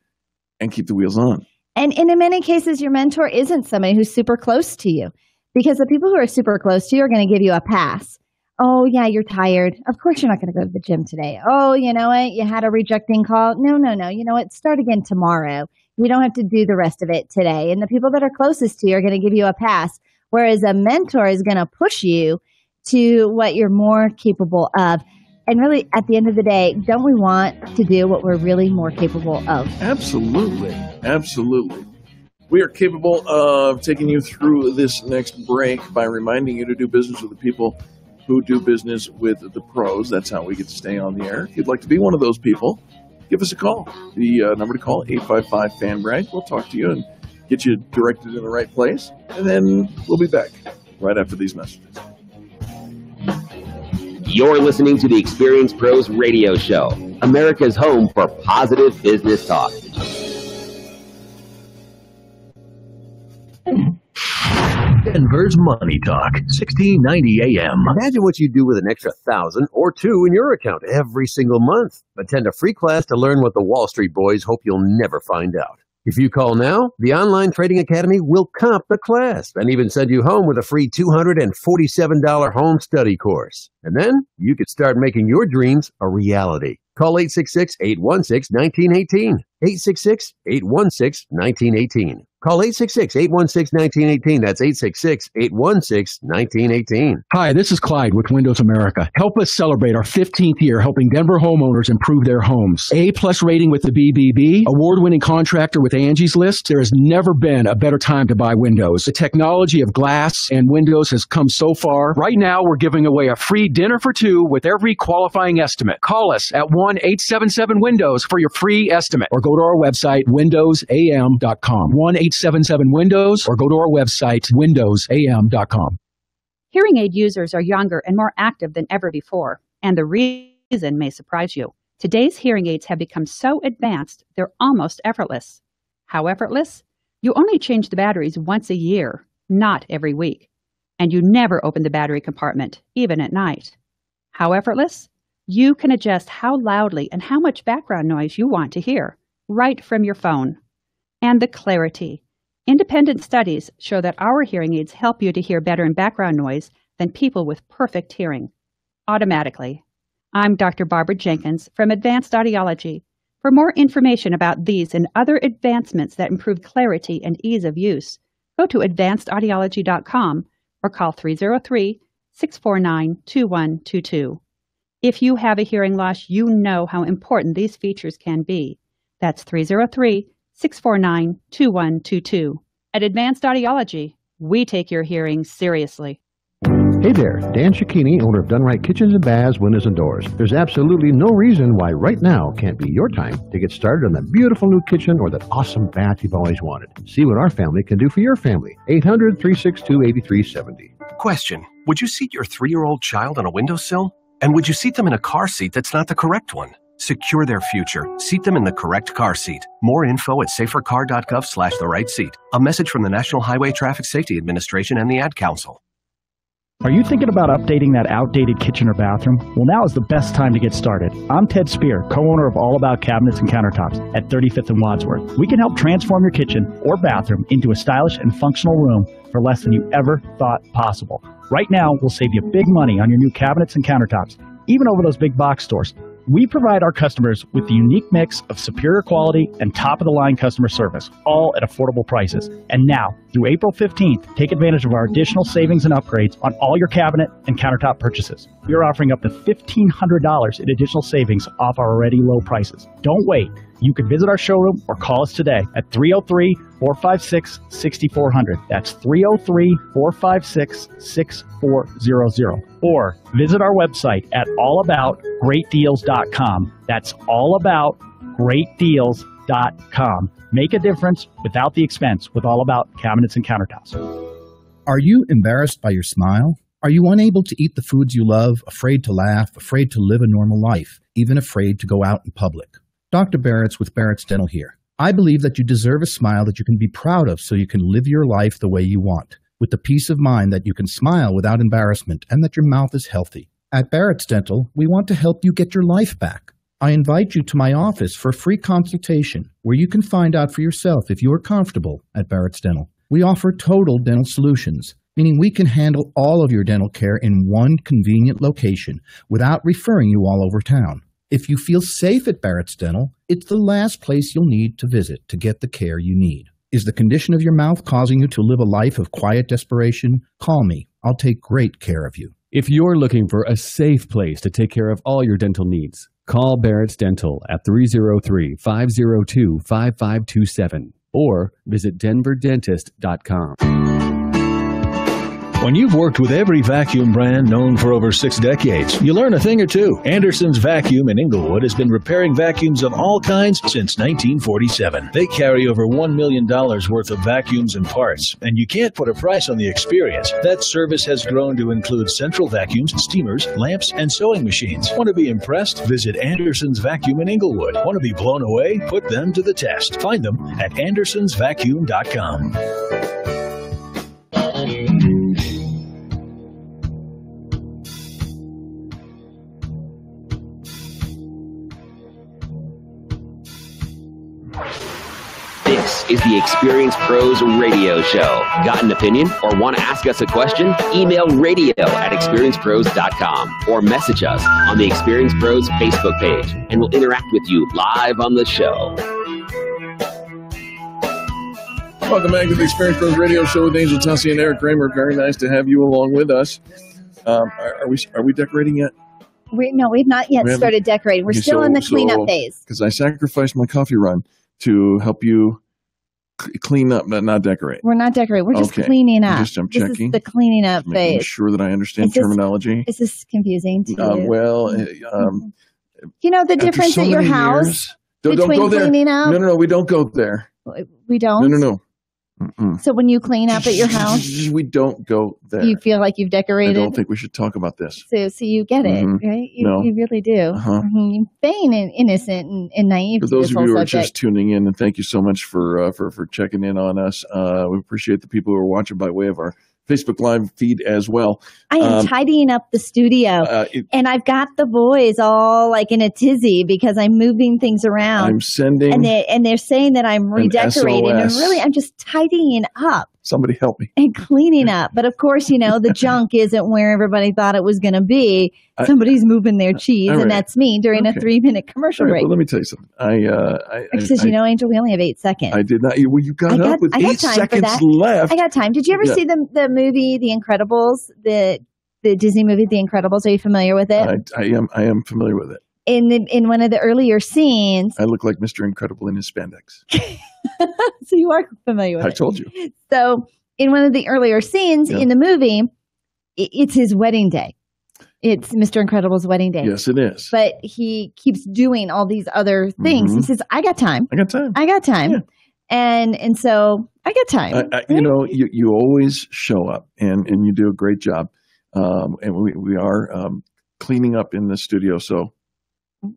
and keep the wheels on. And in many cases, your mentor isn't somebody who's super close to you, because the people who are super close to you are going to give you a pass. Oh, yeah, you're tired. Of course you're not going to go to the gym today. Oh, you know what? You had a rejecting call. No. You know what? Start again tomorrow. You don't have to do the rest of it today. And the people that are closest to you are going to give you a pass, whereas a mentor is going to push you to what you're more capable of. And really, at the end of the day, don't we want to do what we're really more capable of? Absolutely. Absolutely. We are capable of taking you through this next break by reminding you to do business with the people who do business with the pros. That's how we get to stay on the air. If you'd like to be one of those people, give us a call. The number to call, 855-FAN-BRAG. We'll talk to you and get you directed in the right place. And then we'll be back right after these messages. You're listening to the Experience Pros Radio Show, America's home for positive business talk. Denver's Money Talk, 1690 AM. Imagine what you'd do with an extra 1,000 or 2 in your account every single month. Attend a free class to learn what the Wall Street boys hope you'll never find out. If you call now, the Online Trading Academy will comp the class and even send you home with a free $247 home study course. And then you could start making your dreams a reality. Call 866-816-1918. 866-816-1918. Call 866-816-1918. That's 866-816-1918. Hi, this is Clyde with Windows America. Help us celebrate our 15th year helping Denver homeowners improve their homes. A-plus rating with the BBB, award-winning contractor with Angie's List. There has never been a better time to buy windows. The technology of glass and windows has come so far. Right now, we're giving away a free dinner for 2 with every qualifying estimate. Call us at 1-877-WINDOWS for your free estimate or go to our website, windowsam.com. 1-877-WINDOWS or go to our website, windowsam.com. Hearing aid users are younger and more active than ever before, and the reason may surprise you. Today's hearing aids have become so advanced, they're almost effortless. How effortless? You only change the batteries once a year, not every week. And you never open the battery compartment, even at night. How effortless? You can adjust how loudly and how much background noise you want to hear, right from your phone. And the clarity. Independent studies show that our hearing aids help you to hear better in background noise than people with perfect hearing, automatically. I'm Dr. Barbara Jenkins from Advanced Audiology. For more information about these and other advancements that improve clarity and ease of use, go to advancedaudiology.com or call 303-649-2122. If you have a hearing loss, you know how important these features can be. That's 303-649-2122. At Advanced Audiology, we take your hearing seriously. Hey there, Dan Cicchini, owner of Dunright Kitchens and Baths, Windows and Doors. There's absolutely no reason why right now can't be your time to get started on that beautiful new kitchen or that awesome bath you've always wanted. See what our family can do for your family. 800-362-8370. Question: would you seat your 3-year-old child on a windowsill? And would you seat them in a car seat that's not the correct one? Secure their future. Seat them in the correct car seat. More info at safercar.gov/the-right-seat. A message from the National Highway Traffic Safety Administration and the Ad Council. Are you thinking about updating that outdated kitchen or bathroom? Well, now is the best time to get started. I'm Ted Spear, co-owner of All About Cabinets and Countertops at 35th and Wadsworth. We can help transform your kitchen or bathroom into a stylish and functional room for less than you ever thought possible. Right now, we'll save you big money on your new cabinets and countertops, even over those big box stores. We provide our customers with the unique mix of superior quality and top-of-the-line customer service, all at affordable prices. And now, through April 15th, take advantage of our additional savings and upgrades on all your cabinet and countertop purchases. We are offering up to $1,500 in additional savings off our already low prices. Don't wait. You can visit our showroom or call us today at 303-456-6400. That's 303-456-6400. Or visit our website at allaboutgreatdeals.com. That's allaboutgreatdeals.com. Make a difference without the expense with All About Cabinets and Countertops. Are you embarrassed by your smile? Are you unable to eat the foods you love, afraid to laugh, afraid to live a normal life, even afraid to go out in public? Dr. Barrett's with Barrett's Dental here. I believe that you deserve a smile that you can be proud of so you can live your life the way you want, with the peace of mind that you can smile without embarrassment and that your mouth is healthy. At Barrett's Dental, we want to help you get your life back. I invite you to my office for a free consultation where you can find out for yourself if you are comfortable at Barrett's Dental. We offer total dental solutions meaning we can handle all of your dental care in one convenient location without referring you all over town. If you feel safe at Barrett's Dental, it's the last place you'll need to visit to get the care you need. Is the condition of your mouth causing you to live a life of quiet desperation? Call me. I'll take great care of you. If you're looking for a safe place to take care of all your dental needs, call Barrett's Dental at 303-502-5527 or visit denverdentist.com. When you've worked with every vacuum brand known for over 6 decades, you learn a thing or two. Anderson's Vacuum in Inglewood has been repairing vacuums of all kinds since 1947. They carry over $1 million worth of vacuums and parts, and you can't put a price on the experience. That service has grown to include central vacuums, steamers, lamps, and sewing machines. Want to be impressed? Visit Anderson's Vacuum in Inglewood. Want to be blown away? Put them to the test. Find them at andersonsvacuum.com. This is the Experience Pros Radio Show. Got an opinion or want to ask us a question? Email radio@experiencepros.com or message us on the Experience Pros Facebook page, and we'll interact with you live on the show. Welcome back to the Experience Pros Radio Show with Angel Tussey and Eric Kramer. Very nice to have you along with us. Are we decorating yet? We've not yet started decorating. We're still in the cleanup phase. Because I sacrificed my coffee run to help you clean up, but not decorate. We're not decorating. We're just cleaning up. I'm checking. This is the cleaning up making phase. Sure that I understand terminology. Is this confusing to you? You know the difference at your house don't go there. Cleaning up? No, we don't go there. We don't? No. Mm-mm. So when you clean up at your house, we don't go there. You feel like you've decorated? I don't think we should talk about this. So you get it, right? You really do. You feign innocent and naive. For those of you who are just tuning in, and thank you so much for checking in on us. We appreciate the people who are watching by way of our Facebook Live feed as well. I am tidying up the studio, and I've got the boys all like in a tizzy because I'm moving things around. I'm sending, and they're saying that I'm redecorating, and really I'm just tidying up. Somebody help me. And cleaning up. But of course, the junk isn't where everybody thought it was going to be. Somebody's moving their cheese, and that's me during a 3-minute commercial break. Well, let me tell you something. Angel, we only have 8 seconds. I did not. Well, you got up with 8 seconds left. I got time. Did you ever see the movie The Incredibles? The Disney movie The Incredibles? Are you familiar with it? I am familiar with it. In one of the earlier scenes, I look like Mr. Incredible in his spandex. So you are familiar with it. I told you. So in one of the earlier scenes in the movie, it's his wedding day. It's Mr. Incredible's wedding day. Yes, it is. But he keeps doing all these other things. He says, I got time. I got time. Yeah. And so I got time. Right? You always show up and you do a great job. And we are cleaning up in the studio. So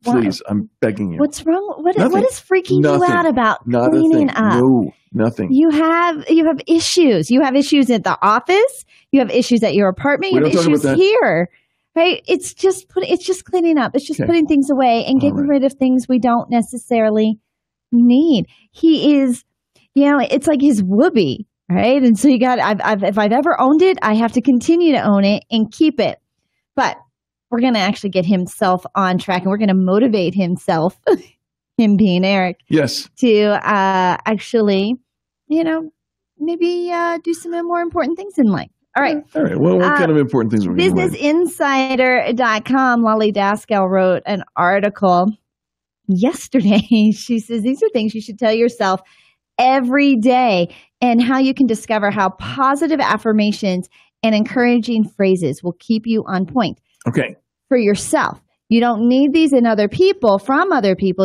please, I'm begging you. What's wrong? What is freaking you out about cleaning up? No, nothing. You have issues. You have issues at the office. You have issues at your apartment. You have issues here. Right? It's just cleaning up. It's just putting things away and getting rid of things we don't necessarily need. He is, it's like his whoopee, right? And so if I've ever owned it, I have to continue to own it and keep it. But we're going to actually get himself on track, and we're going to motivate himself, him being Eric. Yes. To actually, maybe do some more important things in life. All right. Well, what kind of important things are we doing? BusinessInsider.com. Lolly Daskell wrote an article yesterday. She says these are things you should tell yourself every day, and how you can discover how positive affirmations and encouraging phrases will keep you on point. Okay. For yourself. You don't need these from other people.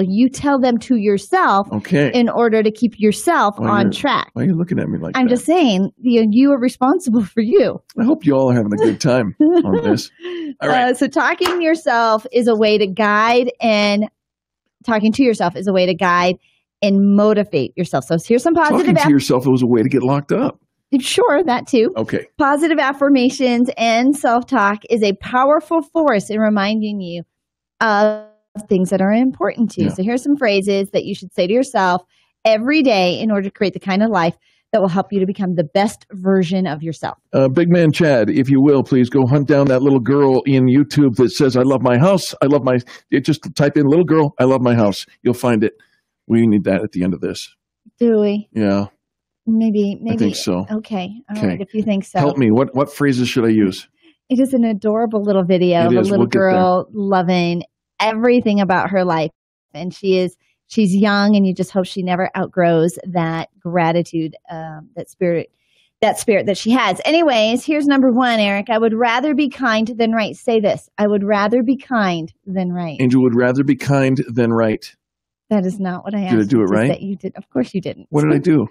You tell them to yourself in order to keep yourself on track. Why are you looking at me like that? I'm just saying, you are responsible for you. I hope you all are having a good time on this. All right. So talking to yourself is a way to guide, and motivate yourself. So here's some positive. Talking to yourself was a way to get locked up. Sure, that too. Okay. Positive affirmations and self-talk is a powerful force in reminding you of things that are important to you. So here's some phrases that you should say to yourself every day in order to create the kind of life that will help you to become the best version of yourself. Big man Chad, if you will, please go hunt down that little girl in YouTube that says, I love my house. Just type in little girl, I love my house. You'll find it. We need that at the end of this. Do we? Yeah. Maybe. I think so. Okay. All right, if you think so. Help me. What phrases should I use? It is an adorable little video of a little girl loving everything about her life. And she's young, and you just hope she never outgrows that gratitude, that spirit that she has. Anyways, here's number 1, Eric. I would rather be kind than right. Say this. I would rather be kind than right. Angel would rather be kind than right. That is not what I asked. Did I do it right? You did. Of course you didn't. What did I do?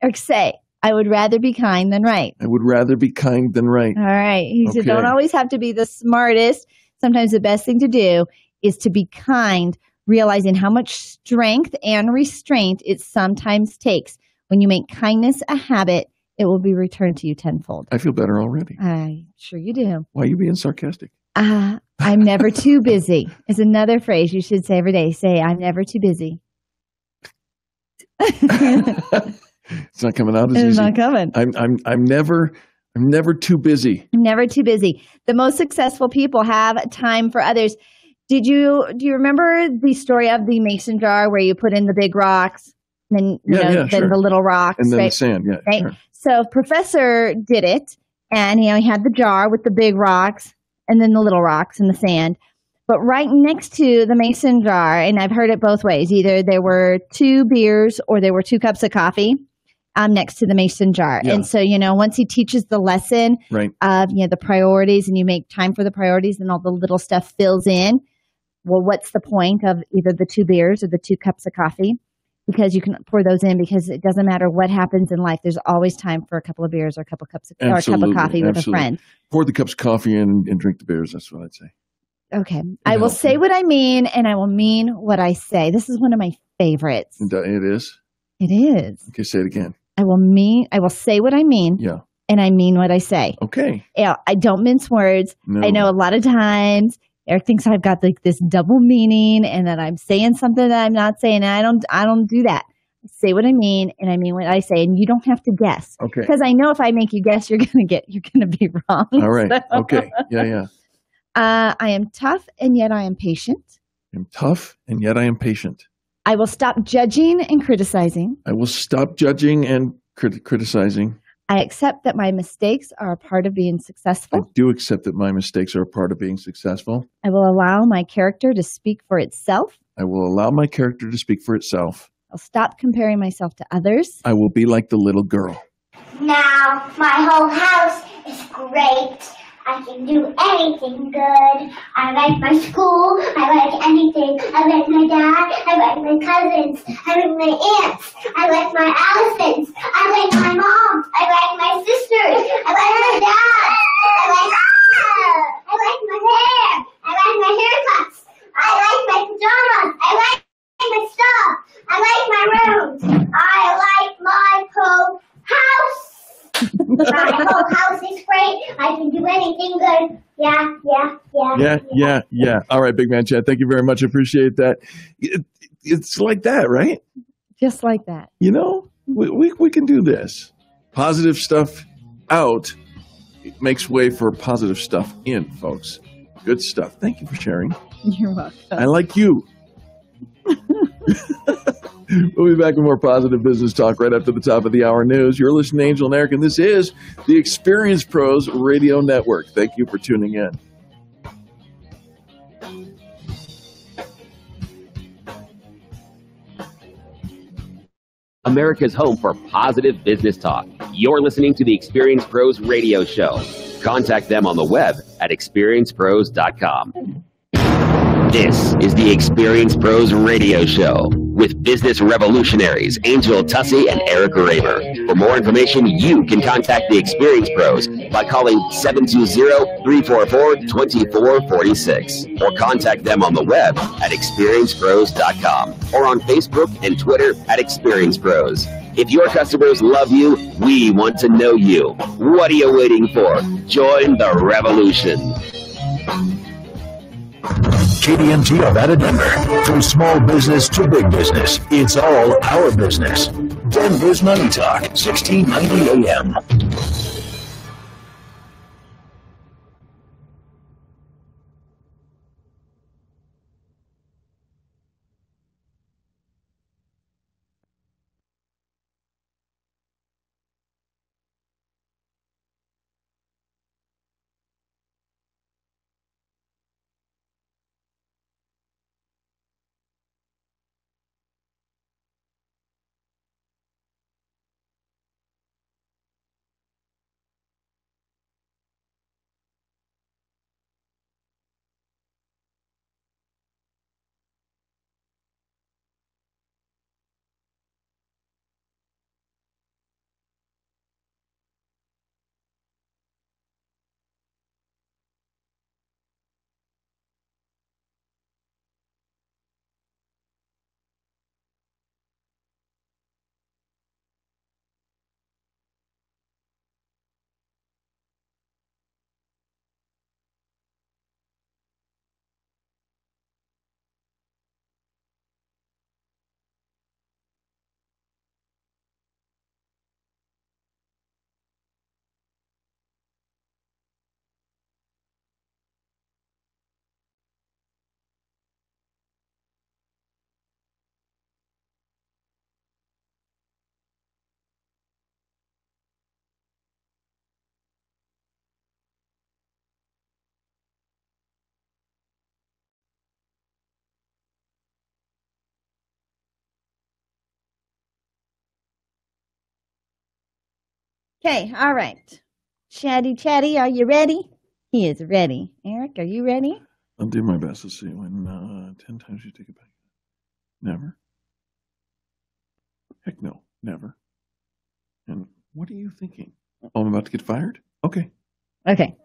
Eric, say, I would rather be kind than right. I would rather be kind than right. All right. He said, don't always have to be the smartest. Sometimes the best thing to do is to be kind, realizing how much strength and restraint it sometimes takes. When you make kindness a habit, it will be returned to you tenfold. I feel better already. I'm sure you do. Why are you being sarcastic? I'm never too busy is another phrase you should say every day. Say, I'm never too busy. It's not coming out as easy. It's not coming. I'm never too busy. Never too busy. The most successful people have time for others. Do you remember the story of the mason jar where you put in the big rocks, then then the little rocks, and then right? the sand, right? Sure. So Professor did it, and he had the jar with the big rocks, and then the little rocks and the sand. But right next to the mason jar, and I've heard it both ways, either there were 2 beers or there were 2 cups of coffee next to the mason jar. Yeah. And so, once he teaches the lesson of, the priorities, and you make time for the priorities, and all the little stuff fills in, well, what's the point of either the 2 beers or the 2 cups of coffee? Because you can pour those in, because it doesn't matter what happens in life. There's always time for a couple of beers or a couple of cups of, or a cup of coffee with a friend. Pour the cups of coffee in and drink the beers. That's what I'd say. Okay. I will say what I mean, and I will mean what I say. This is one of my favorites. It is? It is. Okay, say it again. I will say what I mean. Yeah. And I mean what I say. Okay. Yeah, I don't mince words. No. I know a lot of times Eric thinks I've got this double meaning, and that I'm saying something that I'm not saying. And I don't do that. I say what I mean, and I mean what I say, and you don't have to guess. Okay. Because I know if I make you guess, you're gonna be wrong. All right. So. Okay. Yeah. I am tough, and yet I am patient. I'm tough, and yet I am patient. I will stop judging and criticizing. I will stop judging and criticizing. I accept that my mistakes are a part of being successful. I do accept that my mistakes are a part of being successful. I will allow my character to speak for itself. I will allow my character to speak for itself. I'll stop comparing myself to others. I will be like the little girl. Now my whole house is great. I can do anything good. I like my school. I like anything. I like my dad. I like my cousins. I like my aunts. I like my Allisons. I like my mom. I like my sisters. I like my dad. I like my hair. I like my haircuts. I like my pajamas. I like my stuff. I like my rooms. I like my whole house. My whole house is great. I can do anything good. Yeah. All right, Big Man Chad, thank you very much. I appreciate that. It's like that, right? Just like that. We can do this. Positive stuff out, it makes way for positive stuff in, folks. Good stuff. Thank you for sharing. You're welcome. I like you. We'll be back with more positive business talk right after the top of the hour news. You're listening to Angel and Eric, and this is the Experience Pros Radio Network. Thank you for tuning in. America's home for positive business talk. You're listening to the Experience Pros Radio Show. Contact them on the web at experiencepros.com. This is the Experience Pros Radio Show with business revolutionaries Angel Tussey and Eric Raver. For more information, you can contact the Experience Pros by calling 720-344-2446 or contact them on the web at experiencepros.com or on Facebook and Twitter at Experience Pros. If your customers love you, we want to know you. What are you waiting for? Join the revolution. KDMT of out of Denver. From small business to big business, it's all our business. Denver's Money Talk, 1690 AM. Okay, all right. Chatty, are you ready? He is ready. Eric, are you ready? I'll do my best to see when 10 times you take it back. Never. Heck no, never. And what are you thinking? Oh, I'm about to get fired? Okay. Okay.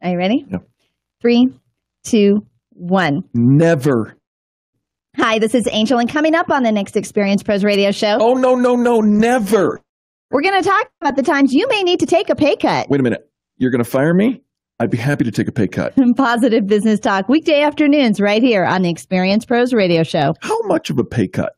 Are you ready? Yep. 3, 2, 1. Never. Hi, this is Angel, and coming up on the next Experience Pros radio show. Oh, no, never. We're going to talk about the times you may need to take a pay cut. Wait a minute. You're going to fire me? I'd be happy to take a pay cut. Positive Business Talk, weekday afternoons right here on the Experience Pros radio show. How much of a pay cut?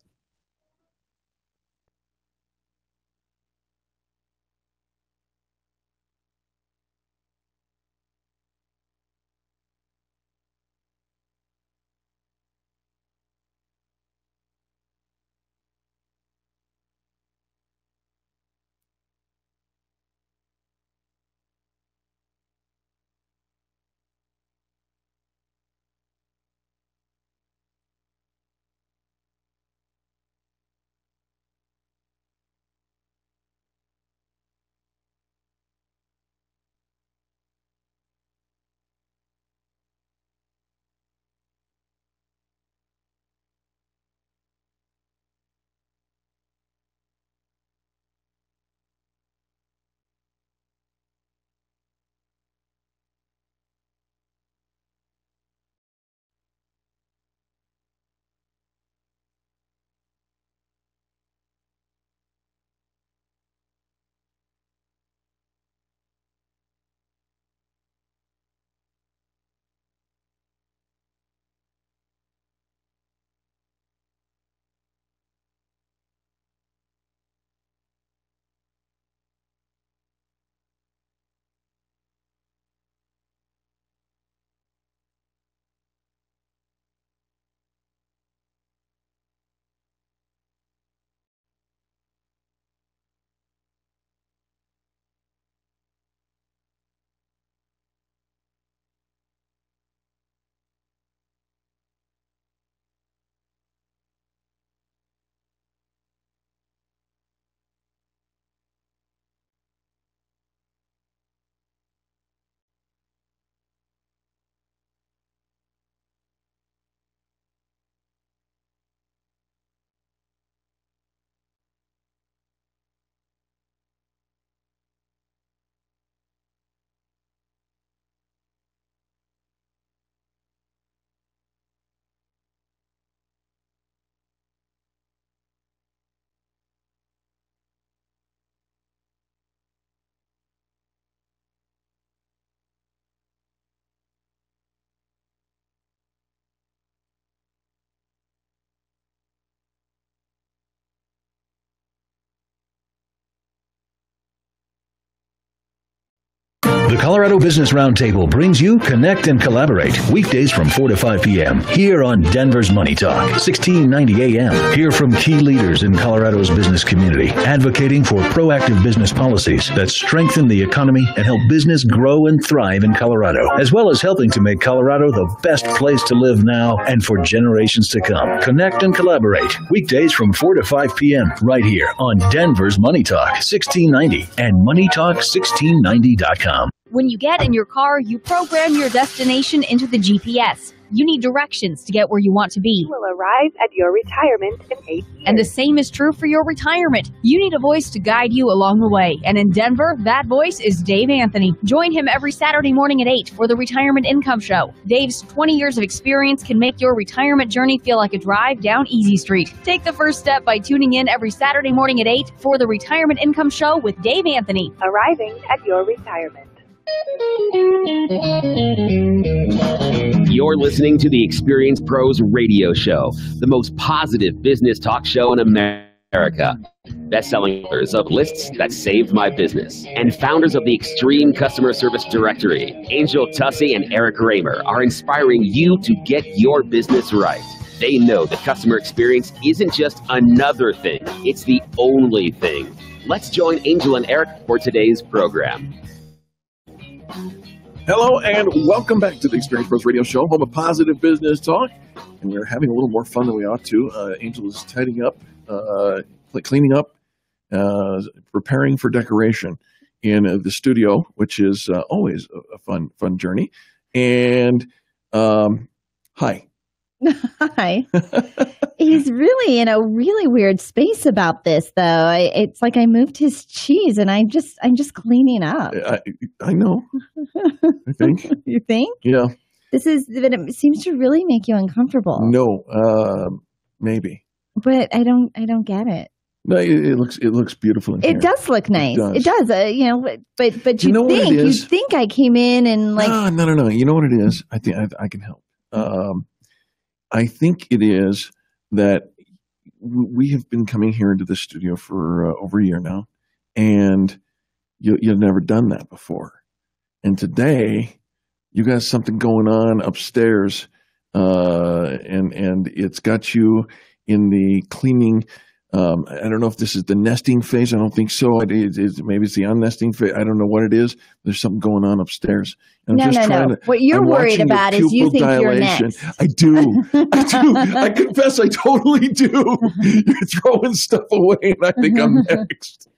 The Colorado Business Roundtable brings you Connect and Collaborate weekdays from 4 to 5 p.m. here on Denver's Money Talk, 1690 a.m. Hear from key leaders in Colorado's business community, advocating for proactive business policies that strengthen the economy and help business grow and thrive in Colorado, as well as helping to make Colorado the best place to live now and for generations to come. Connect and Collaborate weekdays from 4 to 5 p.m. right here on Denver's Money Talk, 1690 and MoneyTalk1690.com. When you get in your car, you program your destination into the GPS. You need directions to get where you want to be. You will arrive at your retirement in 8 years. And the same is true for your retirement. You need a voice to guide you along the way. And in Denver, that voice is Dave Anthony. Join him every Saturday morning at 8 for the Retirement Income Show. Dave's 20 years of experience can make your retirement journey feel like a drive down Easy Street. Take the first step by tuning in every Saturday morning at 8 for the Retirement Income Show with Dave Anthony. Arriving at your retirement. You're listening to the Experience Pros Radio Show, the most positive business talk show in America. Best-selling authors of Lists That Saved My Business and founders of the Extreme Customer Service Directory, Angel Tussey and Eric Raymer, are inspiring you to get your business right. They know the customer experience isn't just another thing, it's the only thing. Let's join Angel and Eric for today's program. Hello and welcome back to the Experience Pros Radio Show, home of positive business talk. And we're having a little more fun than we ought to. Angel is tidying up, cleaning up, preparing for decoration in the studio, which is always a fun journey. And hi. Hi. He's really in a really weird space about this, though. It's like I moved his cheese, and I'm just cleaning up. I know. I think. You think? Yeah. It seems to really make you uncomfortable. No, maybe. But I don't get it. No, it looks beautiful in here. It does look nice. It does. But you know you think I came in and like no. You know what it is? I think I can help. I think it is that we have been coming here into the studio for over a year now, and you've never done that before. And today, you got something going on upstairs, and it's got you in the cleaning. I don't know if this is the nesting phase. I don't think so. Maybe it's the unnesting phase. I don't know what it is. There's something going on upstairs. And no. What you're worried about is you think you're next. I do. I confess I totally do. You're throwing stuff away and I think I'm next.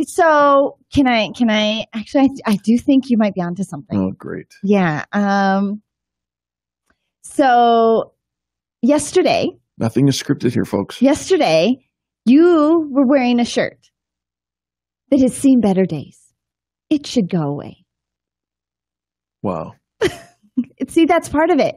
So can I actually, I do think you might be onto something. Oh, great. Yeah. So yesterday. Nothing is scripted here, folks. Yesterday, you were wearing a shirt that has seen better days. It should go away. Wow. See, that's part of it.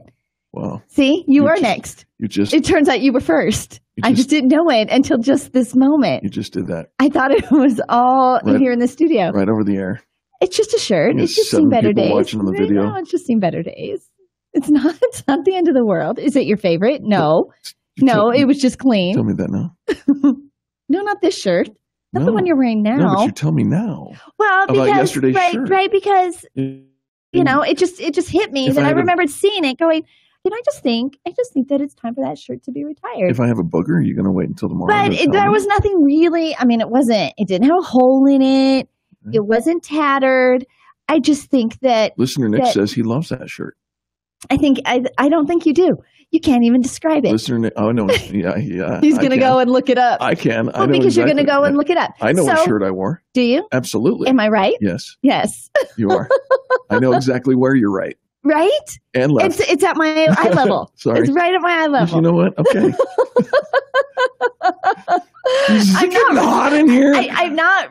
Wow. See, you are next. It turns out you were first. I just didn't know it until just this moment. You just did that. I thought it was all in here in the studio. Right over the air. It's just a shirt. It's just seen better days. Watching on the video. No, it's just seen better days. It's not the end of the world. Is it your favorite? No. It was just clean. Tell me that now. No, not this shirt. Not the one you're wearing now. No, but you tell me now. Well, about yesterday's shirt. Right, because it just hit me that I remembered seeing it going, I just think that it's time for that shirt to be retired. If I have a booger, are you going to wait until tomorrow? But there was nothing really. I mean, it didn't have a hole in it. Mm-hmm. It wasn't tattered. I just think that listener Nick says he loves that shirt. I don't think you do. You can't even describe it. Listener Nick, oh no, yeah. He's going to go and look it up. I can. Well, because you're going to go and look it up. I know what shirt I wore. Do you? Absolutely. Am I right? Yes. Yes. You are. I know exactly where you're right. Right? And left. It's at my eye level. Sorry. It's right at my eye level. You know what? Okay. I'm not hot in here. I'm not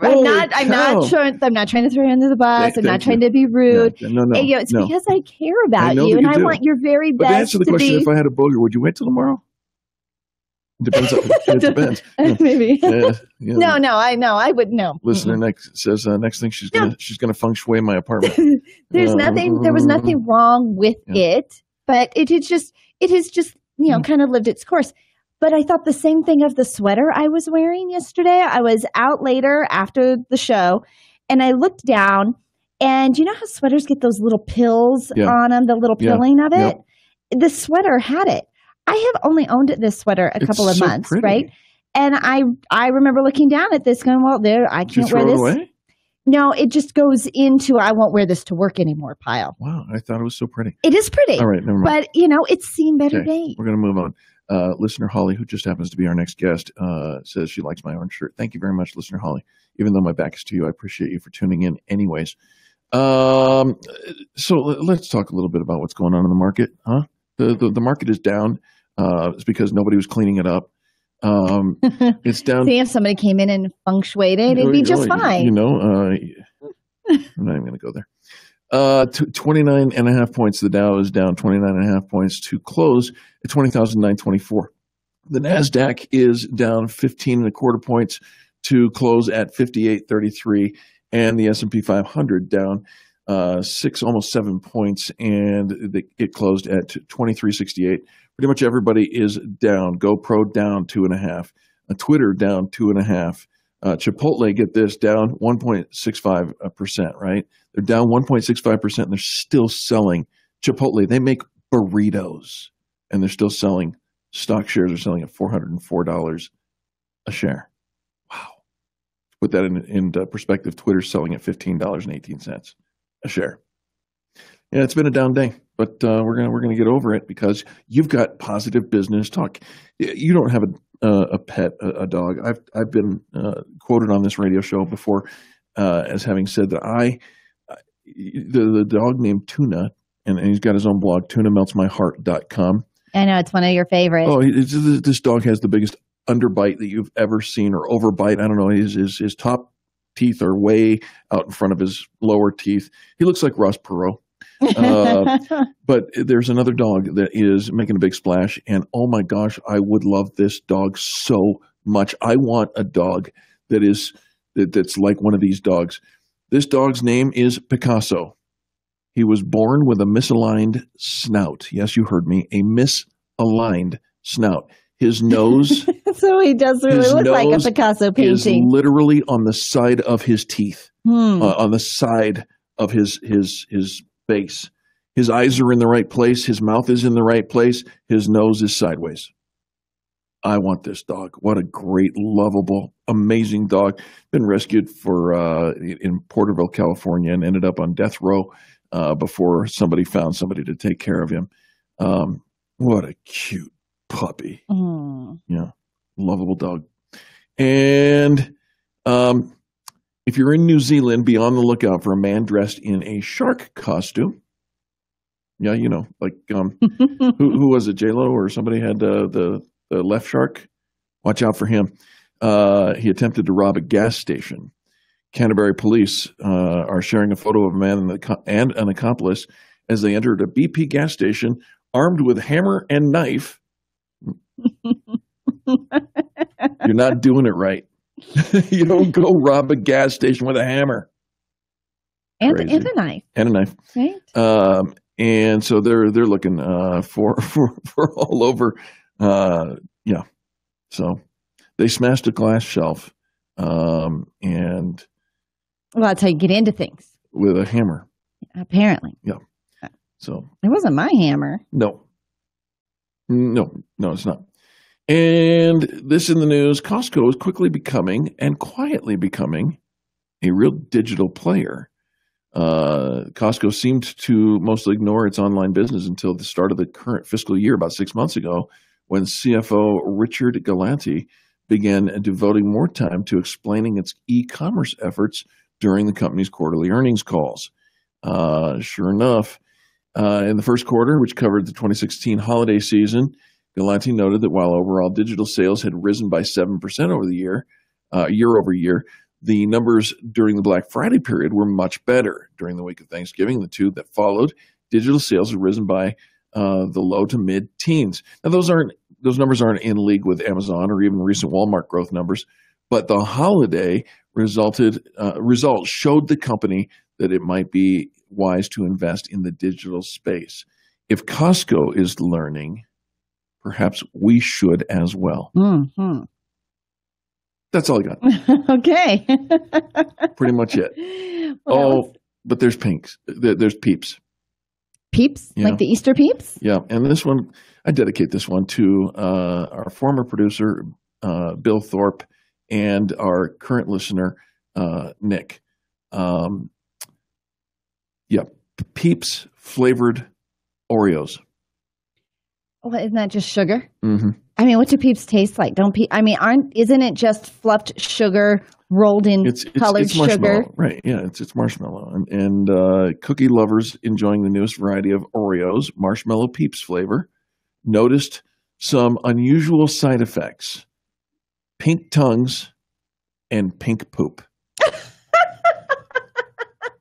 trying to throw you under the bus. I'm not trying to be rude. No. It's because I care about you and I want your very best. But to answer the question, if I had a booger, would you wait till tomorrow? It depends. Maybe. No, I know. I would know. Listener next says next thing she's gonna feng shui my apartment. There was nothing wrong with it, but it has just kind of lived its course. But I thought the same thing of the sweater I was wearing yesterday. I was out later after the show, and I looked down, And you know how sweaters get those little pills on them, the little pilling of it? The sweater had it. I have only owned this sweater a couple of months, pretty. Right? And I remember looking down at this going, well, I can't wear this. Away? No, it just goes into I won't wear this to work anymore pile. Wow, I thought it was so pretty. It is pretty. All right, never mind. But, it's seen better days. We're going to move on. Listener Holly, who just happens to be our next guest, says she likes my orange shirt. Thank you very much, Listener Holly. Even though my back is to you, I appreciate you for tuning in anyways. So let's talk a little bit about what's going on in the market. Huh? The market is down. It's because nobody was cleaning it up. It's down. See, if somebody came in and feng shuied it, it'd be just fine. I'm not even going to go there. 29.5 points. The Dow is down 29.5 points to close at 20,924. The NASDAQ is down 15.25 points to close at 58.33, and the S&P 500 down 6, almost 7 points, and it closed at 23.68. Pretty much everybody is down. GoPro down 2.5. Twitter down 2.5. Chipotle, get this, down 1.65%, right? They're down 1.65%, and they're still selling Chipotle. They make burritos, and they're still selling. Stock shares are selling at $404 a share. Wow. Put that in perspective, Twitter's selling at $15.18 a share. Yeah, it's been a down day, but we're gonna get over it because you've got positive business talk. You don't have a pet, a dog. I've been quoted on this radio show before as having said that the dog named Tuna, and he's got his own blog, tunameltsmyheart.com. I know, it's one of your favorites. Oh, this dog has the biggest underbite that you've ever seen, or overbite. I don't know. His top teeth are way out in front of his lower teeth. He looks like Ross Perot. But there's another dog that is making a big splash, and oh my gosh, I would love this dog so much. I want a dog that's like one of these dogs. This dog's name is Picasso. He was born with a misaligned snout. Yes, you heard me, a misaligned snout. His nose. So he does really look like a Picasso painting. Is literally on the side of his teeth, on the side of his base. His eyes are in the right place. His mouth is in the right place. His nose is sideways. I want this dog. What a great, lovable, amazing dog. Been rescued in Porterville, California, and ended up on death row before somebody found somebody to take care of him. What a cute puppy. Yeah, lovable dog. And if you're in New Zealand, be on the lookout for a man dressed in a shark costume. Yeah, like who was it? J-Lo or somebody had the left shark. Watch out for him. He attempted to rob a gas station. Canterbury police are sharing a photo of a man and an accomplice as they entered a BP gas station armed with hammer and knife. You're not doing it right. You don't go rob a gas station with a hammer. And a knife. And a knife. Right. And so they're looking for all over. Yeah. So they smashed a glass shelf. And well, that's how you get into things. With a hammer. Apparently. Yeah. So it wasn't my hammer. No, it's not. And this in the news, Costco is quickly becoming and quietly becoming a real digital player. Costco seemed to mostly ignore its online business until the start of the current fiscal year, about 6 months ago, when CFO Richard Galanti began devoting more time to explaining its e-commerce efforts during the company's quarterly earnings calls. Sure enough, in the first quarter, which covered the 2016 holiday season, Galanti noted that while overall digital sales had risen by 7% over the year over year, the numbers during the Black Friday period were much better. During the week of Thanksgiving, the two that followed, digital sales had risen by the low to mid-teens. Now, those numbers aren't in league with Amazon or even recent Walmart growth numbers, but the holiday results showed the company that it might be wise to invest in the digital space. If Costco is learning, perhaps we should as well. Mm-hmm. That's all I got. Okay. Pretty much it. What else? But there's pinks. There's Peeps. Peeps? Yeah. Like the Easter Peeps? Yeah. And this one, I dedicate this one to our former producer, Bill Thorpe, and our current listener, Nick. Peeps flavored Oreos. Well, isn't that just sugar? Mm-hmm. I mean, what do Peeps taste like? Isn't it just fluffed sugar rolled in colored sugar? Right. Yeah, it's marshmallow. And cookie lovers enjoying the newest variety of Oreos, marshmallow Peeps flavor, noticed some unusual side effects: pink tongues and pink poop.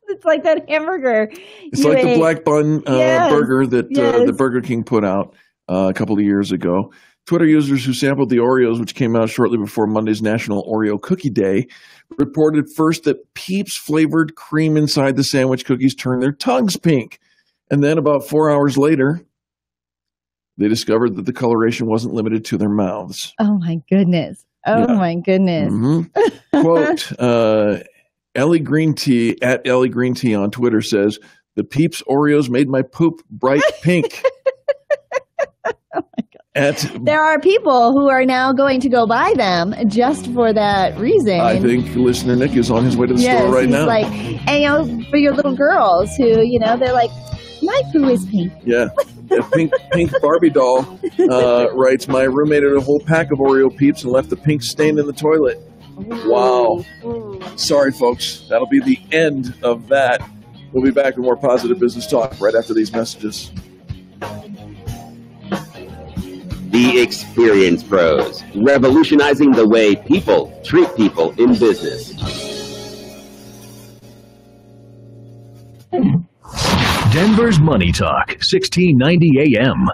It's like that hamburger. It's like the black bun burger that the Burger King put out a couple of years ago. Twitter users who sampled the Oreos, which came out shortly before Monday's National Oreo Cookie Day, reported first that Peeps-flavored cream inside the sandwich cookies turned their tongues pink. And then about 4 hours later, they discovered that the coloration wasn't limited to their mouths. Oh, my goodness. My goodness. Mm-hmm. Quote, Ellie Green Tea, at Ellie Green Tea on Twitter says, the Peeps Oreos made my poop bright pink. There are people who are now going to go buy them just for that reason. I think listener Nick is on his way to the store right now. Like, and for your little girls who, they're like, my poo is pink. Yeah. Pink Barbie doll writes, my roommate had a whole pack of Oreo Peeps and left the pink stain in the toilet. Wow. Sorry, folks. That'll be the end of that. We'll be back with more Positive Business Talk right after these messages. The Experience Pros, revolutionizing the way people treat people in business. Denver's Money Talk, 1690 AM.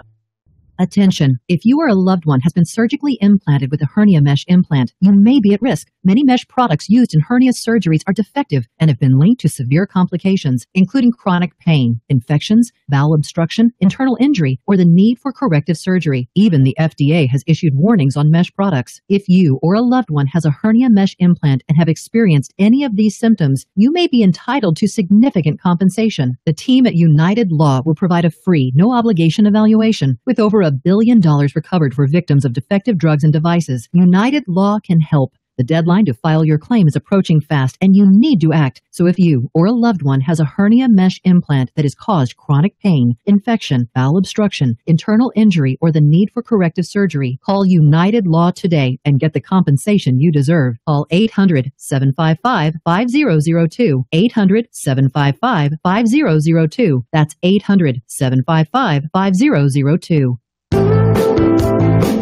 Attention. If you or a loved one has been surgically implanted with a hernia mesh implant, you may be at risk. Many mesh products used in hernia surgeries are defective and have been linked to severe complications, including chronic pain, infections, bowel obstruction, internal injury, or the need for corrective surgery. Even the FDA has issued warnings on mesh products. If you or a loved one has a hernia mesh implant and have experienced any of these symptoms, you may be entitled to significant compensation. The team at United Law will provide a free, no-obligation evaluation with over $1 billion recovered for victims of defective drugs and devices. United Law can help. The deadline to file your claim is approaching fast, and you need to act. So if you or a loved one has a hernia mesh implant that has caused chronic pain, infection, bowel obstruction, internal injury, or the need for corrective surgery, call United Law today and get the compensation you deserve. Call 800-755-5002. 800-755-5002. That's 800-755-5002.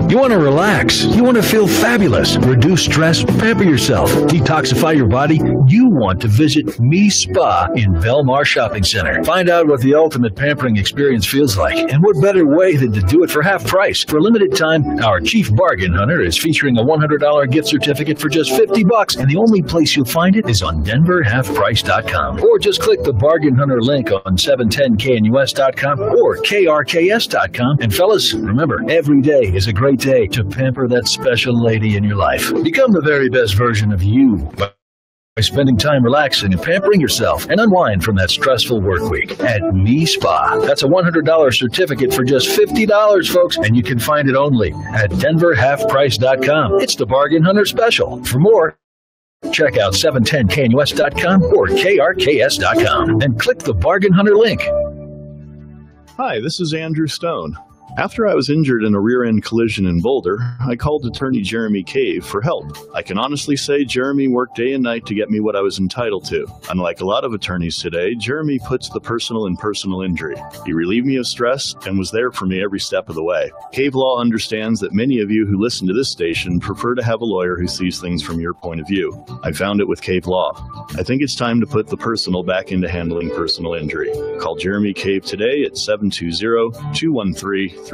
You want to relax. You want to feel fabulous. Reduce stress. Pamper yourself. Detoxify your body. You want to visit Me Spa in Belmar Shopping Center. Find out what the ultimate pampering experience feels like. And what better way than to do it for half price. For a limited time, our chief bargain hunter is featuring a $100 gift certificate for just $50. And the only place you'll find it is on DenverHalfPrice.com. Or just click the bargain hunter link on 710knus.com or krks.com. And fellas, remember, every day is a great day to pamper that special lady in your life. Become the very best version of you by spending time relaxing and pampering yourself and unwind from that stressful work week at Me Spa. That's a $100 certificate for just $50, folks, and you can find it only at DenverHalfPrice.com. It's the Bargain Hunter Special. For more, check out 710knus.com or krks.com and click the Bargain Hunter link. Hi, this is Andrew Stone. After I was injured in a rear-end collision in Boulder, I called attorney Jeremy Cave for help. I can honestly say Jeremy worked day and night to get me what I was entitled to. Unlike a lot of attorneys today, Jeremy puts the personal in personal injury. He relieved me of stress and was there for me every step of the way. Cave Law understands that many of you who listen to this station prefer to have a lawyer who sees things from your point of view. I found it with Cave Law. I think it's time to put the personal back into handling personal injury. Call Jeremy Cave today at 720-213-3737.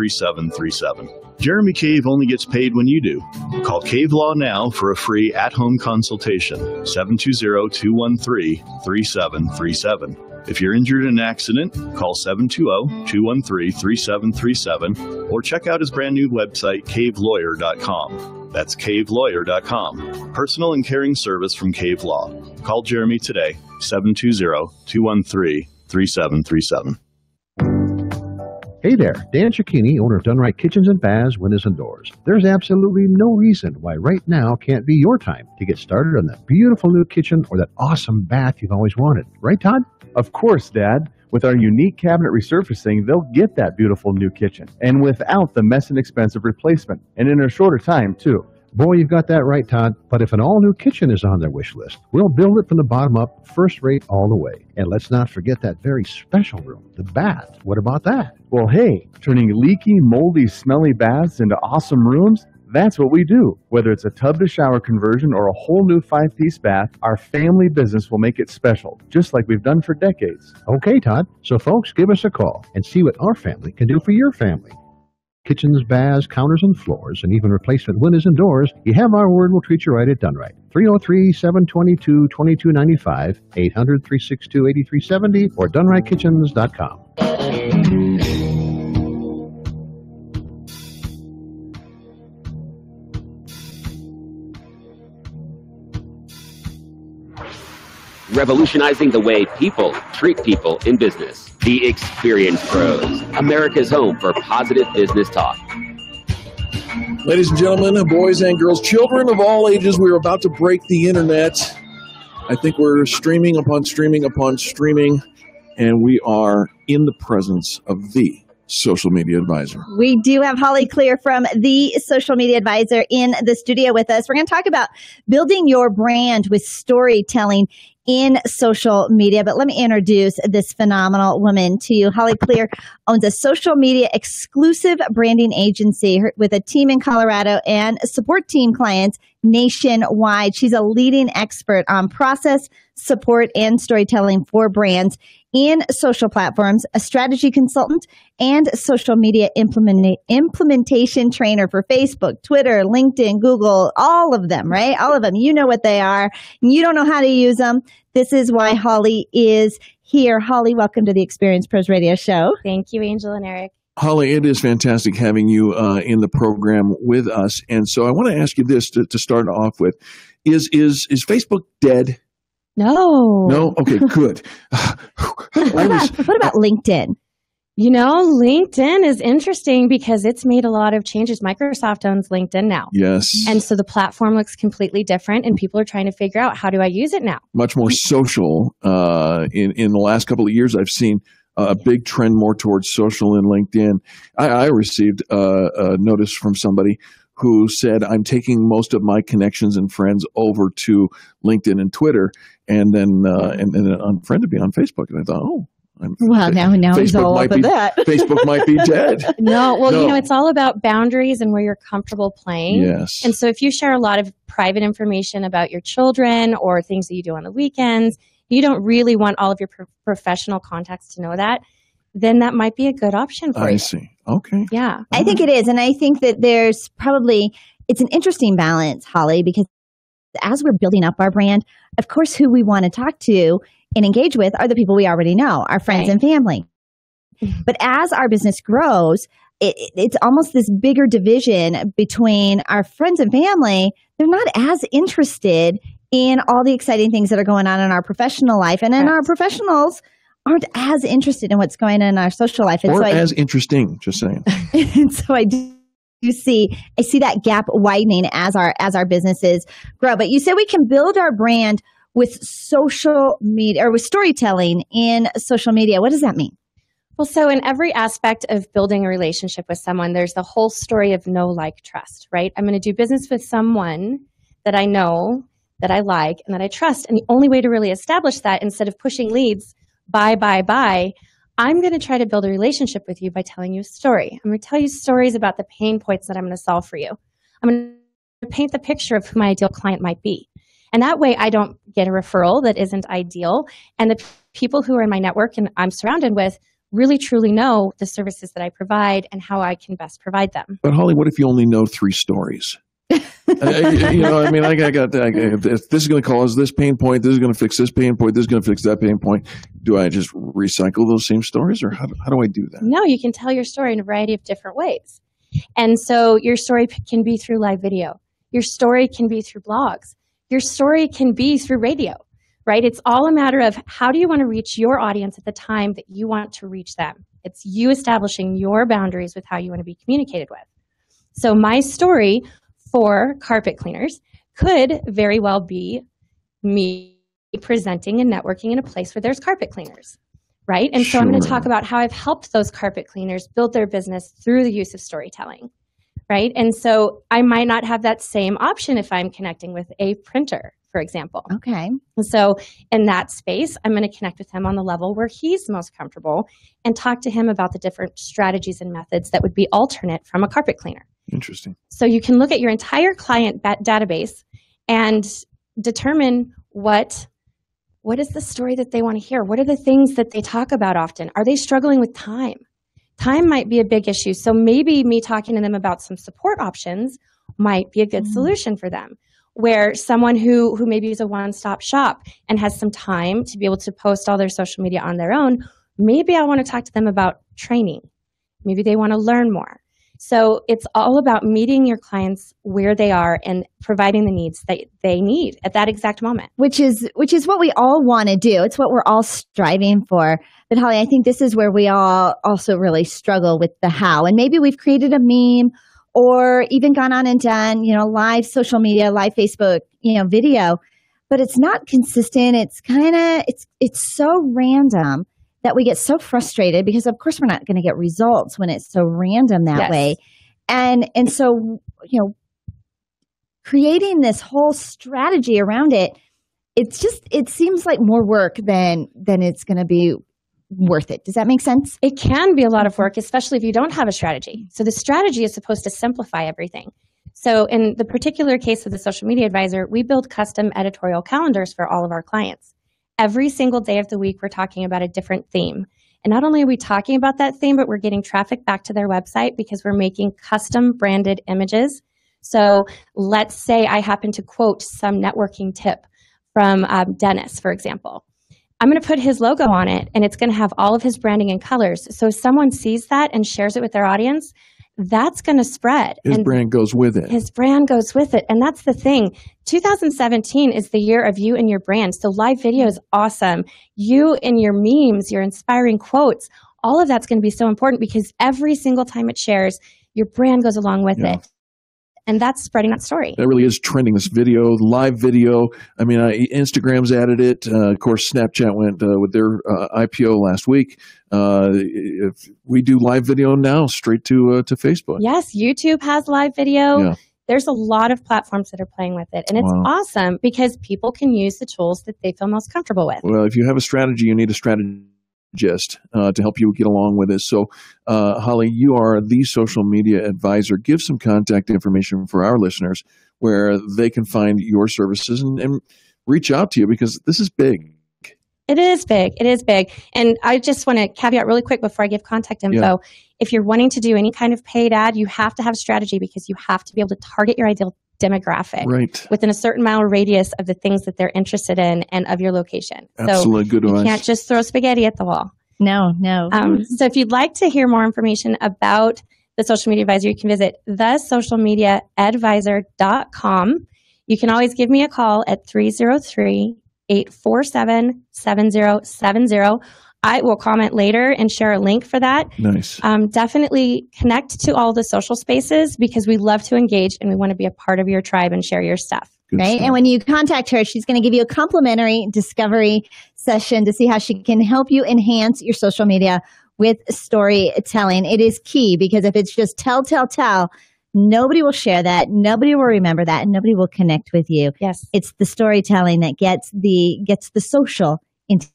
Jeremy Cave only gets paid when you do. Call Cave Law now for a free at-home consultation. 720-213-3737. If you're injured in an accident, call 720-213-3737 or check out his brand new website, cavelawyer.com. That's cavelawyer.com. Personal and caring service from Cave Law. Call Jeremy today, 720-213-3737. Hey there, Dan Cicchini, owner of Done Right Kitchens and Baths, Windows and Doors. There's absolutely no reason why right now can't be your time to get started on that beautiful new kitchen or that awesome bath you've always wanted. Right, Todd? Of course, Dad. With our unique cabinet resurfacing, they'll get that beautiful new kitchen, and without the mess and expensive replacement, and in a shorter time, too. Boy, you've got that right, Todd. But if an all-new kitchen is on their wish list, we'll build it from the bottom up, first rate all the way. And let's not forget that very special room, the bath. What about that? Well, hey, turning leaky, moldy, smelly baths into awesome rooms, that's what we do. Whether it's a tub-to-shower conversion or a whole new 5-piece bath, our family business will make it special, just like we've done for decades. Okay, Todd. So, folks, give us a call and see what our family can do for your family. Kitchens, baths, counters, and floors, and even replacement windows and doors, you have our word, we'll treat you right at Done Right. 303-722-2295, 800-362-8370, or DoneRightKitchens.com. Revolutionizing the way people treat people in business. The Experience Pros, America's home for positive business talk. Ladies and gentlemen, boys and girls, children of all ages, we're about to break the internet. I think we're streaming upon streaming upon streaming, and we are in the presence of the Social Media Advisor. We do have Holly Clear from the Social Media Advisor in the studio with us. We're going to talk about building your brand with storytelling in social media. But let me introduce this phenomenal woman to you. Holly Clear owns a social media exclusive branding agency with a team in Colorado and support team clients nationwide. She's a leading expert on process, support, and storytelling for brands in social platforms, a strategy consultant, and social media implementation trainer for Facebook, Twitter, LinkedIn, Google, all of them, right? All of them. You know what they are. You don't know how to use them. This is why Holly is here. Holly, welcome to the Experience Pros Radio Show. Thank you, Angel and Eric. Holly, it is fantastic having you in the program with us. And so I want to ask you this to start off with. Is Facebook dead? No. No? Okay, good. What about LinkedIn? You know, LinkedIn is interesting because it's made a lot of changes. Microsoft owns LinkedIn now. Yes. And so the platform looks completely different, and people are trying to figure out, how do I use it now? Much more social. In the last couple of years, I've seen a big trend more towards social in LinkedIn. I received a notice from somebody who said, I'm taking most of my connections and friends over to LinkedIn and Twitter, and then unfriended me on Facebook. And I thought, now he's all up in that. Facebook might be dead. No, you know, it's all about boundaries and where you're comfortable playing. Yes. And so if you share a lot of private information about your children or things that you do on the weekends, you don't really want all of your professional contacts to know that, then that might be a good option for you. I see. Okay. Yeah. I think it is. And I think that it's an interesting balance, Holly, because as we're building up our brand, of course, who we want to talk to and engage with are the people we already know, our friends and family. But as our business grows, it's almost this bigger division between our friends and family. They're not as interested in all the exciting things that are going on in our professional life. And then our professionals aren't as interested in what's going on in our social life. And or as interesting, just saying. And so I see that gap widening as our businesses grow. But you said we can build our brand with social media or with storytelling in social media. What does that mean? Well, so in every aspect of building a relationship with someone, there's the whole story of know, like, trust, right? I'm going to do business with someone that I know, that I like, and that I trust. And the only way to really establish that, instead of pushing leads, buy, I'm going to try to build a relationship with you by telling you a story. I'm going to tell you stories about the pain points that I'm going to solve for you. I'm going to paint the picture of who my ideal client might be. And that way I don't get a referral that isn't ideal. And the people who are in my network and I'm surrounded with really truly know the services that I provide and how I can best provide them. But Holly, what if you only know 3 stories? You know, I mean, if this is going to cause this pain point, this is going to fix this pain point, this is going to fix that pain point. Do I just recycle those same stories, or how do I do that? No, you can tell your story in a variety of different ways. And so your story can be through live video. Your story can be through blogs. Your story can be through radio. right? It's all a matter of how do you want to reach your audience at the time that you want to reach them. It's you establishing your boundaries with how you want to be communicated with. So my story for carpet cleaners could very well be me presenting and networking in a place where there's carpet cleaners, right? And so I'm going to talk about how I've helped those carpet cleaners build their business through the use of storytelling, right? And so I might not have that same option if I'm connecting with a printer, for example. Okay. So in that space, I'm going to connect with him on the level where he's most comfortable and talk to him about the different strategies and methods that would be alternate from a carpet cleaner. Interesting. So you can look at your entire client database and determine what is the story that they want to hear? What are the things that they talk about often? Are they struggling with time? Time might be a big issue. So maybe me talking to them about some support options might be a good solution for them. Where someone who maybe is a one-stop shop and has some time to be able to post all their social media on their own, maybe I want to talk to them about training. Maybe they want to learn more. So it's all about meeting your clients where they are and providing the needs that they need at that exact moment. Which is what we all want to do. It's what we're all striving for. But Holly, I think this is where we all also really struggle with the how. And maybe we've created a meme or even gone on and done, live social media, live Facebook, video, but it's not consistent. It's it's so random that we get so frustrated because of course we're not going to get results when it's so random that way. And so, creating this whole strategy around it, it seems like more work than it's going to be worth it. Does that make sense? It can be a lot of work, especially if you don't have a strategy. So the strategy is supposed to simplify everything. So in the particular case of the Social Media Advisor, we build custom editorial calendars for all of our clients. Every single day of the week, we're talking about a different theme. And not only are we talking about that theme, but we're getting traffic back to their website because we're making custom branded images. So let's say I happen to quote some networking tip from Dennis, for example. I'm going to put his logo on it, and it's going to have all of his branding and colors. So if someone sees that and shares it with their audience, that's going to spread. His brand goes with it. His brand goes with it. And that's the thing. 2017 is the year of you and your brand. So live video is awesome. You and your memes, your inspiring quotes, all of that's going to be so important because every single time it shares, your brand goes along with it. And that's spreading that story. That really is trending, this video, live video. I mean, Instagram's added it. Of course, Snapchat went with their IPO last week. If we do live video now, straight to Facebook. Yes, YouTube has live video. Yeah. There's a lot of platforms that are playing with it. And it's awesome because people can use the tools that they feel most comfortable with. Well, if you have a strategy, you need a strategist to help you get along with this. So, Holly, you are the Social Media Advisor. Give some contact information for our listeners where they can find your services and reach out to you because this is big. It is big. It is big. And I just want to caveat really quick before I give contact info. Yeah. If you're wanting to do any kind of paid ad, you have to have a strategy because you have to be able to target your ideal demographic within a certain mile radius of the things that they're interested in and of your location. Absolutely. Good advice. You can't just throw spaghetti at the wall. No. So if you'd like to hear more information about the Social Media Advisor, you can visit thesocialmediaadvisor.com. You can always give me a call at 303-847-7070. I will comment later and share a link for that. Nice. Definitely connect to all the social spaces because we love to engage and we want to be a part of your tribe and share your stuff. Good right. Stuff. And when you contact her, she's going to give you a complimentary discovery session to see how she can help you enhance your social media with storytelling. It is key because if it's just tell, nobody will share that. Nobody will remember that and nobody will connect with you. Yes. It's the storytelling that gets the social into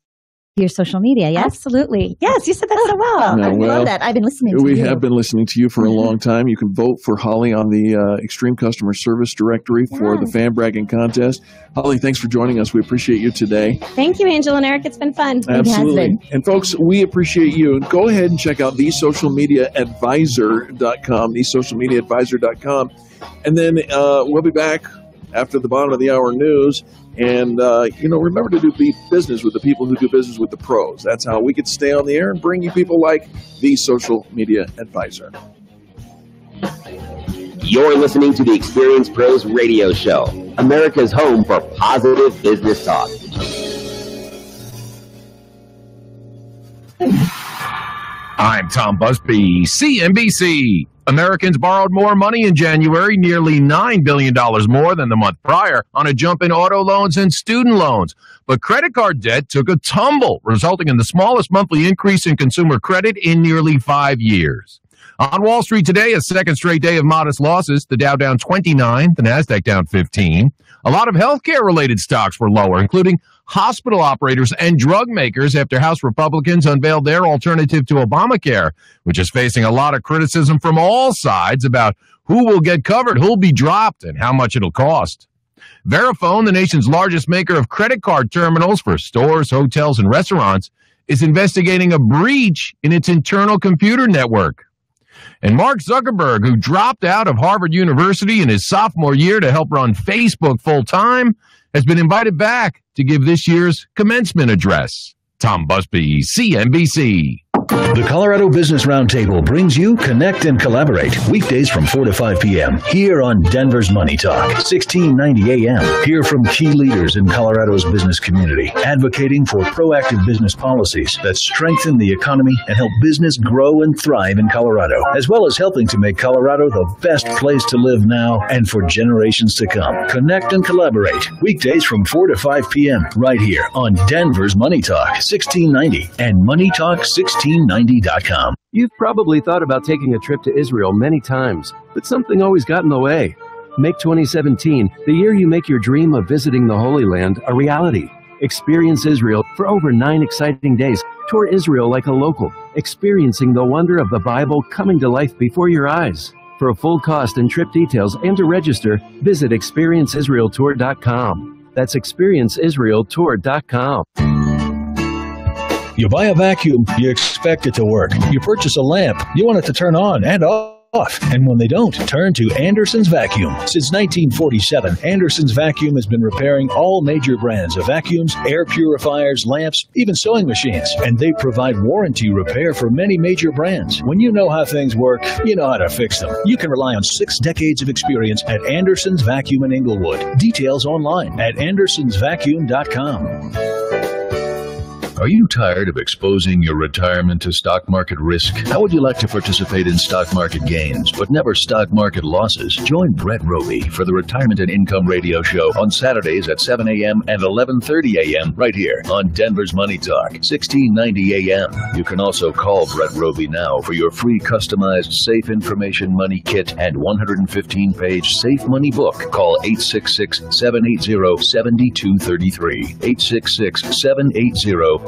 your social media, yes? Absolutely. Yes, you said that so well. I love that. I've been listening to you. We have been listening to you for a long time. You can vote for Holly on the Extreme Customer Service Directory for the Fan Bragging Contest. Holly, thanks for joining us. We appreciate you today. Thank you, Angel and Eric. It's been fun. Absolutely. And folks, we appreciate you. Go ahead and check out thesocialmediaadvisor.com, thesocialmediaadvisor.com. And then we'll be back after the bottom of the hour news. And, remember to do business with the people who do business with the pros. That's how we get to stay on the air and bring you people like the Social Media Advisor. You're listening to the Experience Pros Radio Show, America's home for positive business talk. I'm Tom Busby, CNBC. Americans borrowed more money in January, nearly $9 billion more than the month prior, on a jump in auto loans and student loans. But credit card debt took a tumble, resulting in the smallest monthly increase in consumer credit in nearly 5 years. On Wall Street today, a second straight day of modest losses. The Dow down 29, the Nasdaq down 15. A lot of healthcare-related stocks were lower, including hospital operators and drug makers, after House Republicans unveiled their alternative to Obamacare, which is facing a lot of criticism from all sides about who will get covered, who'll be dropped, and how much it'll cost. Verifone, the nation's largest maker of credit card terminals for stores, hotels, and restaurants, is investigating a breach in its internal computer network. And Mark Zuckerberg, who dropped out of Harvard University in his sophomore year to help run Facebook full-time, has been invited back to give this year's commencement address. Tom Busby, CNBC. The Colorado Business Roundtable brings you Connect and Collaborate weekdays from 4 to 5 p.m. here on Denver's Money Talk, 1690 a.m. Hear from key leaders in Colorado's business community, advocating for proactive business policies that strengthen the economy and help business grow and thrive in Colorado, as well as helping to make Colorado the best place to live now and for generations to come. Connect and Collaborate weekdays from 4 to 5 p.m. right here on Denver's Money Talk, 1690 and MoneyTalk1690.com. You've probably thought about taking a trip to Israel many times, but something always got in the way. Make 2017 the year you make your dream of visiting the Holy Land a reality. Experience Israel for over 9 exciting days. Tour Israel like a local, experiencing the wonder of the Bible coming to life before your eyes. For a full cost and trip details and to register, visit experienceisraeltour.com. That's experienceisraeltour.com. You buy a vacuum, you expect it to work. You purchase a lamp, you want it to turn on and off. And when they don't, turn to Anderson's Vacuum. Since 1947, Anderson's Vacuum has been repairing all major brands of vacuums, air purifiers, lamps, even sewing machines. And they provide warranty repair for many major brands. When you know how things work, you know how to fix them. You can rely on 6 decades of experience at Anderson's Vacuum in Inglewood. Details online at andersonsvacuum.com. Are you tired of exposing your retirement to stock market risk? How would you like to participate in stock market gains, but never stock market losses? Join Brett Roby for the Retirement and Income Radio Show on Saturdays at 7 a.m. and 11:30 a.m. right here on Denver's Money Talk, 1690 a.m. You can also call Brett Roby now for your free customized Safe Information Money Kit and 115-page Safe Money book. Call 866-780-7233. 866-780-SAFE.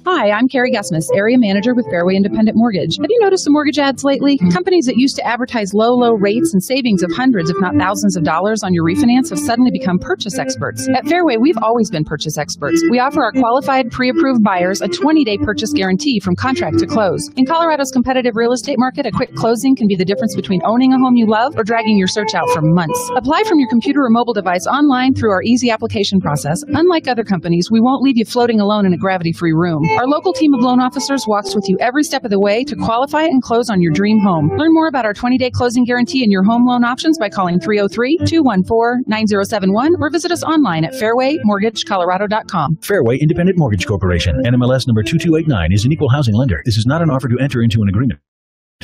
Hi, I'm Carrie Gusmus, Area Manager with Fairway Independent Mortgage. Have you noticed the mortgage ads lately? Companies that used to advertise low rates and savings of hundreds, if not thousands of dollars on your refinance have suddenly become purchase experts. At Fairway, we've always been purchase experts. We offer our qualified, pre-approved buyers a 20-day purchase guarantee from contract to close. In Colorado's competitive real estate market, a quick closing can be the difference between owning a home you love or dragging your search out for months. Apply from your computer or mobile device online through our easy application process. Unlike other companies, we won't leave you floating alone in a gravity-free room. Our local team of loan officers walks with you every step of the way to qualify and close on your dream home. Learn more about our 20-day closing guarantee and your home loan options by calling 303-214-9071 or visit us online at fairwaymortgagecolorado.com. Fairway Independent Mortgage Corporation, NMLS number 2289, is an equal housing lender. This is not an offer to enter into an agreement.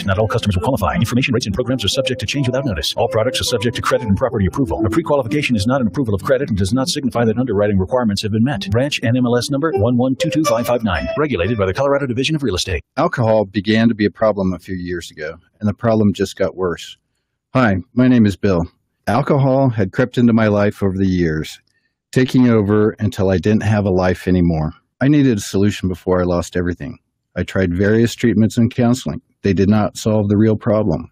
Not all customers will qualify. Information, rates, and programs are subject to change without notice. All products are subject to credit and property approval. A pre-qualification is not an approval of credit and does not signify that underwriting requirements have been met. Branch NMLS number 1122559. Regulated by the Colorado Division of Real Estate. Alcohol began to be a problem a few years ago, and the problem just got worse. Hi, my name is Bill. Alcohol had crept into my life over the years, taking over until I didn't have a life anymore. I needed a solution before I lost everything. I tried various treatments and counseling. They did not solve the real problem.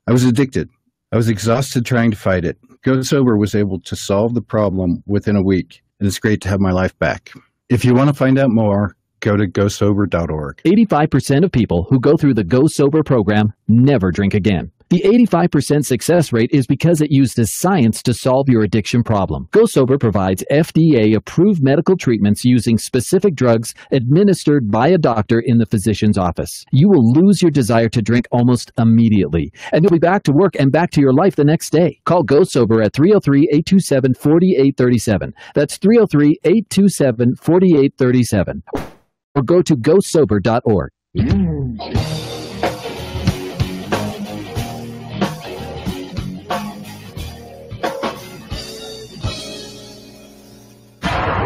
I was addicted. I was exhausted trying to fight it. Go Sober was able to solve the problem within a week, and it's great to have my life back. If you want to find out more, go to gosober.org. 85% of people who go through the Go Sober program never drink again. The 85% success rate is because it uses science to solve your addiction problem. Go Sober provides FDA-approved medical treatments using specific drugs administered by a doctor in the physician's office. You will lose your desire to drink almost immediately, and you'll be back to work and back to your life the next day. Call Go Sober at 303-827-4837. That's 303-827-4837. or go to gosober.org.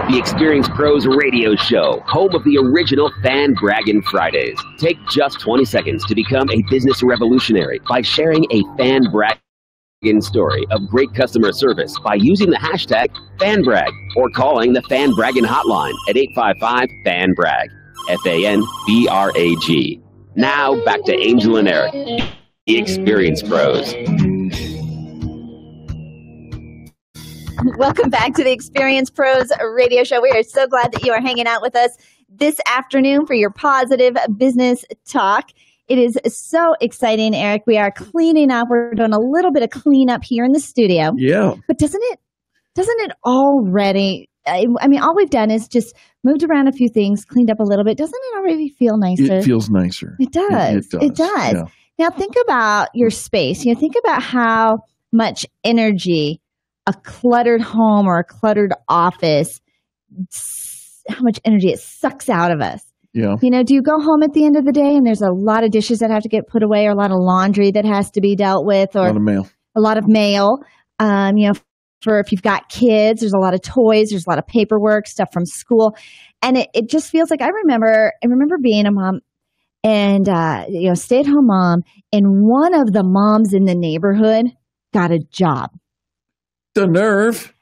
The Experience Pros Radio Show, home of the original Fan Braggin' Fridays. Take just 20 seconds to become a business revolutionary by sharing a Fan Braggin' story of great customer service by using the hashtag FanBrag or calling the Fan Braggin' hotline at 855-FAN-BRAG, FANBRAG. Now back to Angel and Eric, the Experience Pros. Welcome back to the Experience Pros Radio Show. We are so glad that you are hanging out with us this afternoon for your positive business talk. It is so exciting, Eric. We are cleaning up. We're doing a little bit of cleanup here in the studio. Yeah. But doesn't it already, I mean, all we've done is just moved around a few things, cleaned up a little bit. Doesn't it already feel nicer? It feels nicer. It does. It does. Yeah. Now think about your space. Think about how much energy a cluttered home or a cluttered office, how much energy it sucks out of us. Yeah. Do you go home at the end of the day and there's a lot of dishes that have to get put away or a lot of laundry that has to be dealt with or a lot of mail. A lot of mail. For if you've got kids, there's a lot of toys, there's a lot of paperwork, stuff from school. And it just feels like I remember being a mom and stay-at-home mom, and one of the moms in the neighborhood got a job. The nerve.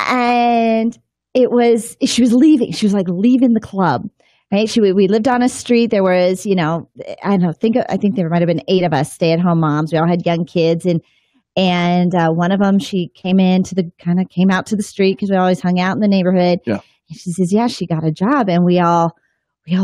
And she was leaving. She was like leaving the club, right? We lived on a street. There was, I think there might've been 8 of us stay-at-home moms. We all had young kids. And one of them, she came out to the street because we always hung out in the neighborhood. Yeah. And she says, yeah, she got a job. And we all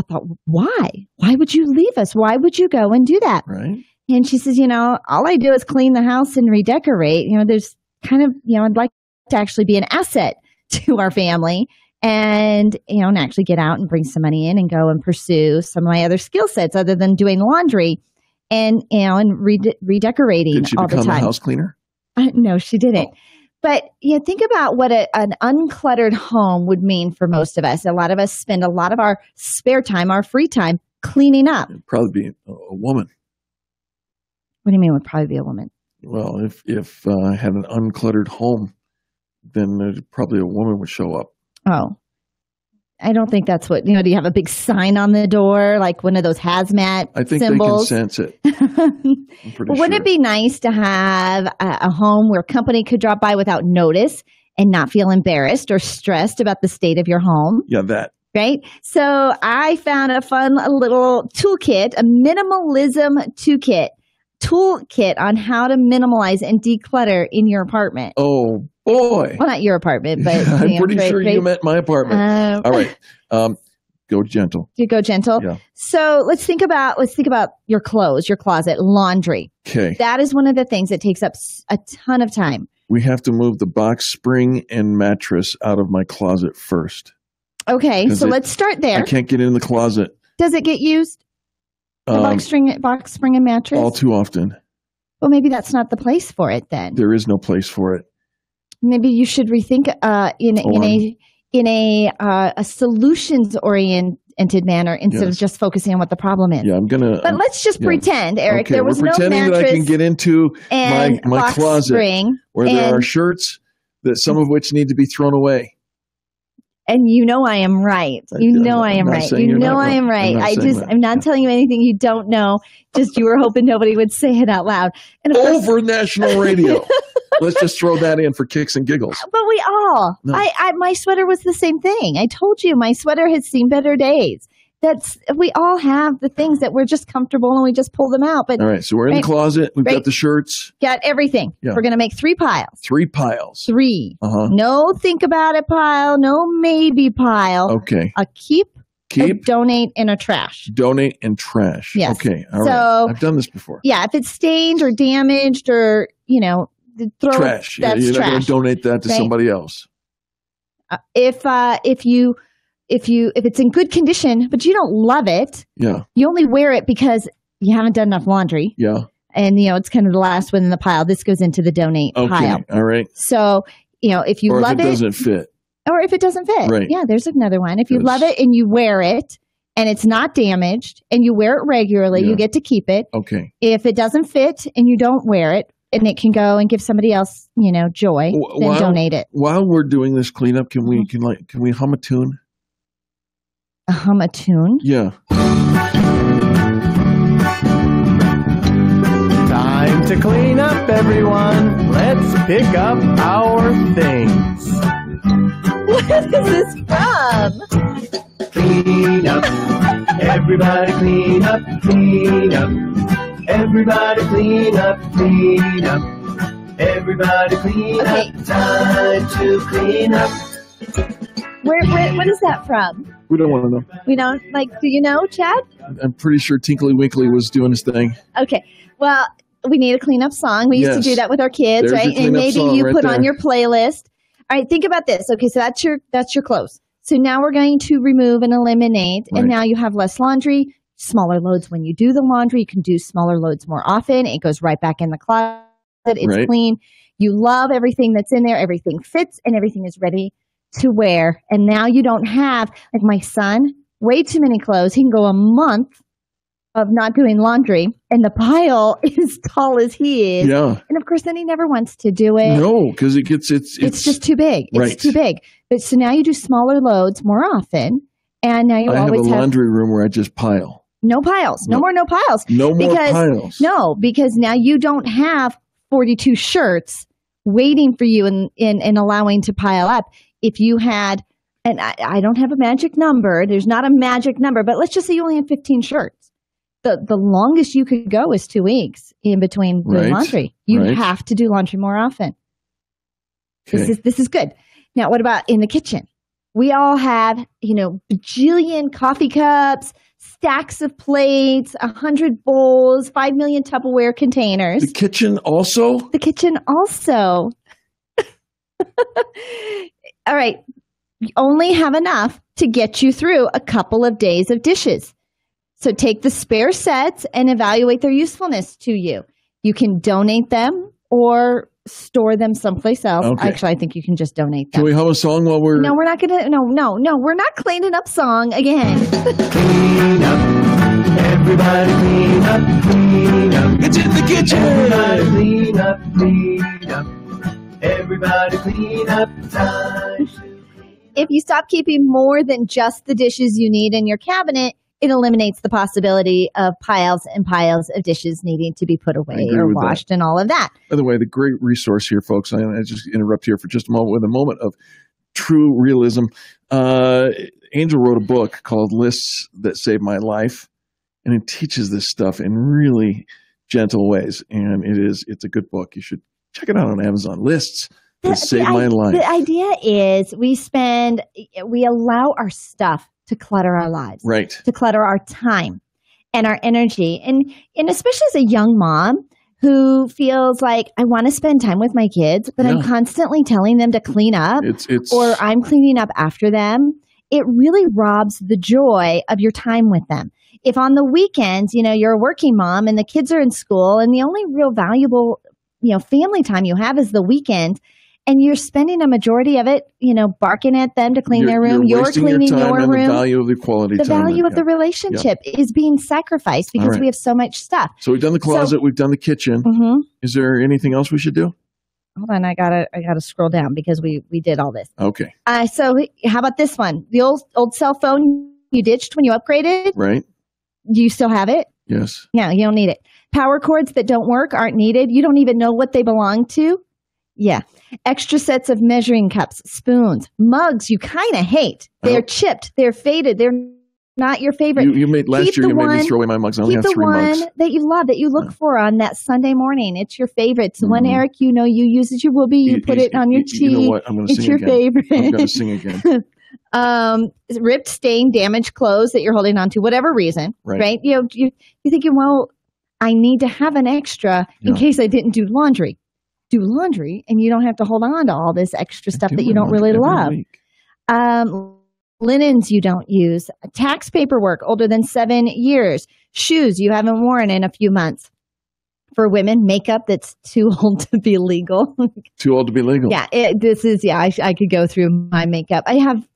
thought, why? Why would you leave us? Why would you go and do that? Right. And she says, all I do is clean the house and redecorate. There's kind of, I'd like to actually be an asset to our family and, and actually get out and bring some money in and go and pursue some of my other skill sets other than doing laundry and redecorating Did she all the become time. a house cleaner? No, she didn't. Oh. But think about what an uncluttered home would mean for most of us. A lot of us spend a lot of our spare time, our free time, cleaning up. It'd probably be a woman. What do you mean would probably be a woman? Well, if I had an uncluttered home, then probably a woman would show up. Oh, I don't think that's what, do you have a big sign on the door, like one of those hazmat I think symbols? They can sense it. I'm pretty Wouldn't it be nice to have a home where company could drop by without notice and not feel embarrassed or stressed about the state of your home? Yeah, that. Right? So I found a fun little toolkit, a minimalism toolkit on how to minimalize and declutter in your apartment. Oh, boy. Well, not your apartment, but I'm pretty sure you meant my apartment. All right. Go gentle. You go gentle. Yeah. So let's think about your clothes, your closet, laundry. Okay. That is one of the things that takes up a ton of time. We have to move the box spring and mattress out of my closet first. Okay. So let's start there. I can't get in the closet. Does it get used? The box spring and mattress? All too often. Well, maybe that's not the place for it then. There is no place for it. Maybe you should rethink in a solutions oriented manner instead of just focusing on what the problem is. Yeah, I'm gonna. But let's just pretend, Eric, okay, there was we're no mattress. Pretending that I can get into my closet where there are shirts that some of which need to be thrown away. And I am right. I am right. I am right. I'm not telling you anything you don't know. Just you were hoping nobody would say it out loud. And over national radio. Let's just throw that in for kicks and giggles. But we all. No. My sweater was the same thing. I told you my sweater has seen better days. We all have the things that we're just comfortable and we just pull them out. But all right, so we're in the closet. We've got the shirts. Got everything. Yeah. We're going to make 3 piles. 3 piles. 3. Uh-huh. No think about it pile. No maybe pile. Okay. A keep. A donate, and a trash. Donate and trash. Yes. Okay. All right. I've done this before. Yeah. If it's stained or damaged or, throw trash. It, that's you're trash. not going to donate that to somebody else. If it's in good condition, but you don't love it, you only wear it because you haven't done enough laundry. Yeah. And, it's kind of the last one in the pile. This goes into the donate pile. All right. So, if you love it. Or if it doesn't fit. Or if it doesn't fit. Right. Yeah, there's another one. If you love it and you wear it, and it's not damaged and you wear it regularly, you get to keep it. Okay. If it doesn't fit and you don't wear it and it can go and give somebody else, joy, then donate it. While we're doing this cleanup, can we hum a tune? Hum a tune? Yeah. Time to clean up, everyone. Let's pick up our things. What is this from? Clean up. Everybody clean up, clean up. Everybody clean up, clean up. Everybody clean up. Time to clean up. What is that from? We don't want to know. We don't, do you know, Chad? I'm pretty sure Tinkly Winkly was doing his thing. Okay. Well, we need a cleanup song. We used to do that with our kids, There's right? And maybe you put on your playlist. All right, think about this. Okay, so that's your clothes. So now we're going to remove and eliminate, and now you have less laundry, smaller loads when you do the laundry. You can do smaller loads more often. It goes right back in the closet. It's clean. You love everything that's in there. Everything fits, and everything is ready to wear. And now you don't have, like my son, way too many clothes. He can go a month of not doing laundry, and the pile is as tall as he is. Yeah. And of course, then he never wants to do it. No, because it's just too big. It's too big. But so now you do smaller loads more often, and now you always have a laundry room where I just pile. No piles. No more piles. No more piles. No, because now you don't have 42 shirts waiting for you and allowing to pile up. If you had, and I don't have a magic number. There's not a magic number, but let's just say you only had 15 shirts. The longest you could go is 2 weeks in between doing laundry. You have to do laundry more often. Okay. This is good. Now, what about in the kitchen? We all have, bajillion coffee cups, stacks of plates, 100 bowls, 5 million Tupperware containers. The kitchen also? The kitchen also. All right. You only have enough to get you through a couple of days of dishes. So take the spare sets and evaluate their usefulness to you. You can donate them or store them someplace else. Okay. Actually, I think you can just donate them. Can we hum a song while we're... No, we're not going to... No, we're not cleaning up song again. Clean up. Everybody clean up, clean up. It's in the kitchen. Everybody clean up, clean up. Everybody clean up. Time. If you stop keeping more than just the dishes you need in your cabinet, it eliminates the possibility of piles and piles of dishes needing to be put away or washed and all of that. By the way, the great resource here, folks, I just interrupt here for just a moment with a moment of true realism. Angel wrote a book called Lists That Saved My Life, and it teaches this stuff in really gentle ways. And it's a good book. You should check it out on Amazon. Lists That Saved My Life. The idea is we allow our stuff to clutter our lives, right? To clutter our time and our energy. And especially as a young mom who feels like I want to spend time with my kids, but I'm constantly telling them to clean up or I'm cleaning up after them. It really robs the joy of your time with them. If on the weekends, you're a working mom and the kids are in school and the only real valuable, family time you have is the weekend, and you're spending a majority of it, barking at them to clean their room. You're cleaning your room. The value of the quality time. The value of the relationship is being sacrificed because we have so much stuff. So we've done the closet. We've done the kitchen. Mm-hmm. Is there anything else we should do? Hold on. I gotta scroll down because we did all this. Okay. So how about this one? The old cell phone you ditched when you upgraded? Right. Do you still have it? Yes. Yeah, you don't need it. Power cords that don't work aren't needed. You don't even know what they belong to. Yeah. Extra sets of measuring cups, spoons, mugs you kind of hate. They're chipped. They're faded. They're not your favorite. You made last year. You made me throw away my mugs. I only have 3 mugs. Keep the one that you love, that you look for on that Sunday morning. It's your favorite. So when Eric, you use as your will be. You put it on your tea. You know what? I'm going to sing again. It's your favorite. I'm going to sing again. Ripped, stained, damaged clothes that you're holding on to, whatever reason. Right? You're thinking, well, I need to have an extra in case I didn't do laundry. Do laundry, and you don't have to hold on to all this extra stuff that you don't really love. Linens you don't use, tax paperwork older than 7 years, shoes you haven't worn in a few months. For women, makeup that's too old to be legal. Too old to be legal. Yeah, I could go through my makeup. I have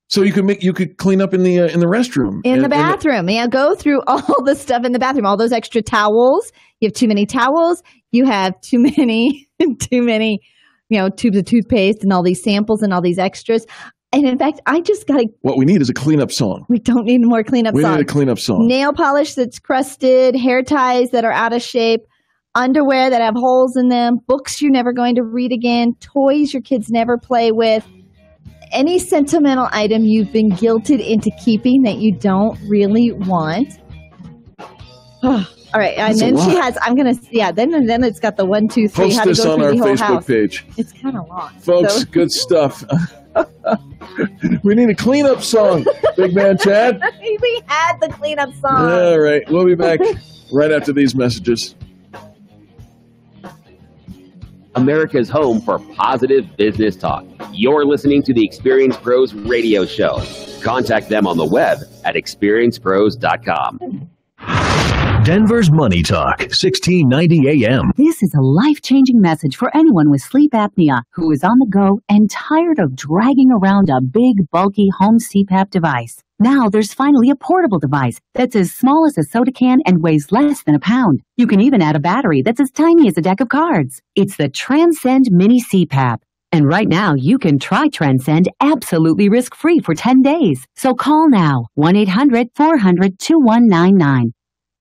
So you could clean up in the restroom. In the bathroom. Go through all the stuff in the bathroom, all those extra towels. You have too many towels. You have too many, tubes of toothpaste and all these samples and all these extras. And in fact, I just got to... What we need is a cleanup song. We don't need more cleanup songs. We need a cleanup song. Nail polish that's crusted, hair ties that are out of shape, underwear that have holes in them, books you're never going to read again, toys your kids never play with, any sentimental item you've been guilted into keeping that you don't really want. All right. And then she has, then it's got the 1, 2, 3, Post how to this go on through our the whole Facebook house. page. It's kind of long. Folks, good stuff. We need a cleanup song, Big Man Chad. We had the cleanup song. All right. We'll be back right after these messages. America's home for positive business talk. You're listening to the Experience Pros radio show. Contact them on the web at experiencepros.com. Denver's Money Talk, 1690 AM. This is a life-changing message for anyone with sleep apnea who is on the go and tired of dragging around a big, bulky home CPAP device. Now there's finally a portable device that's as small as a soda can and weighs less than a pound. You can even add a battery that's as tiny as a deck of cards. It's the Transcend Mini CPAP. And right now, you can try Transcend absolutely risk-free for 10 days. So call now, 1-800-400-2199.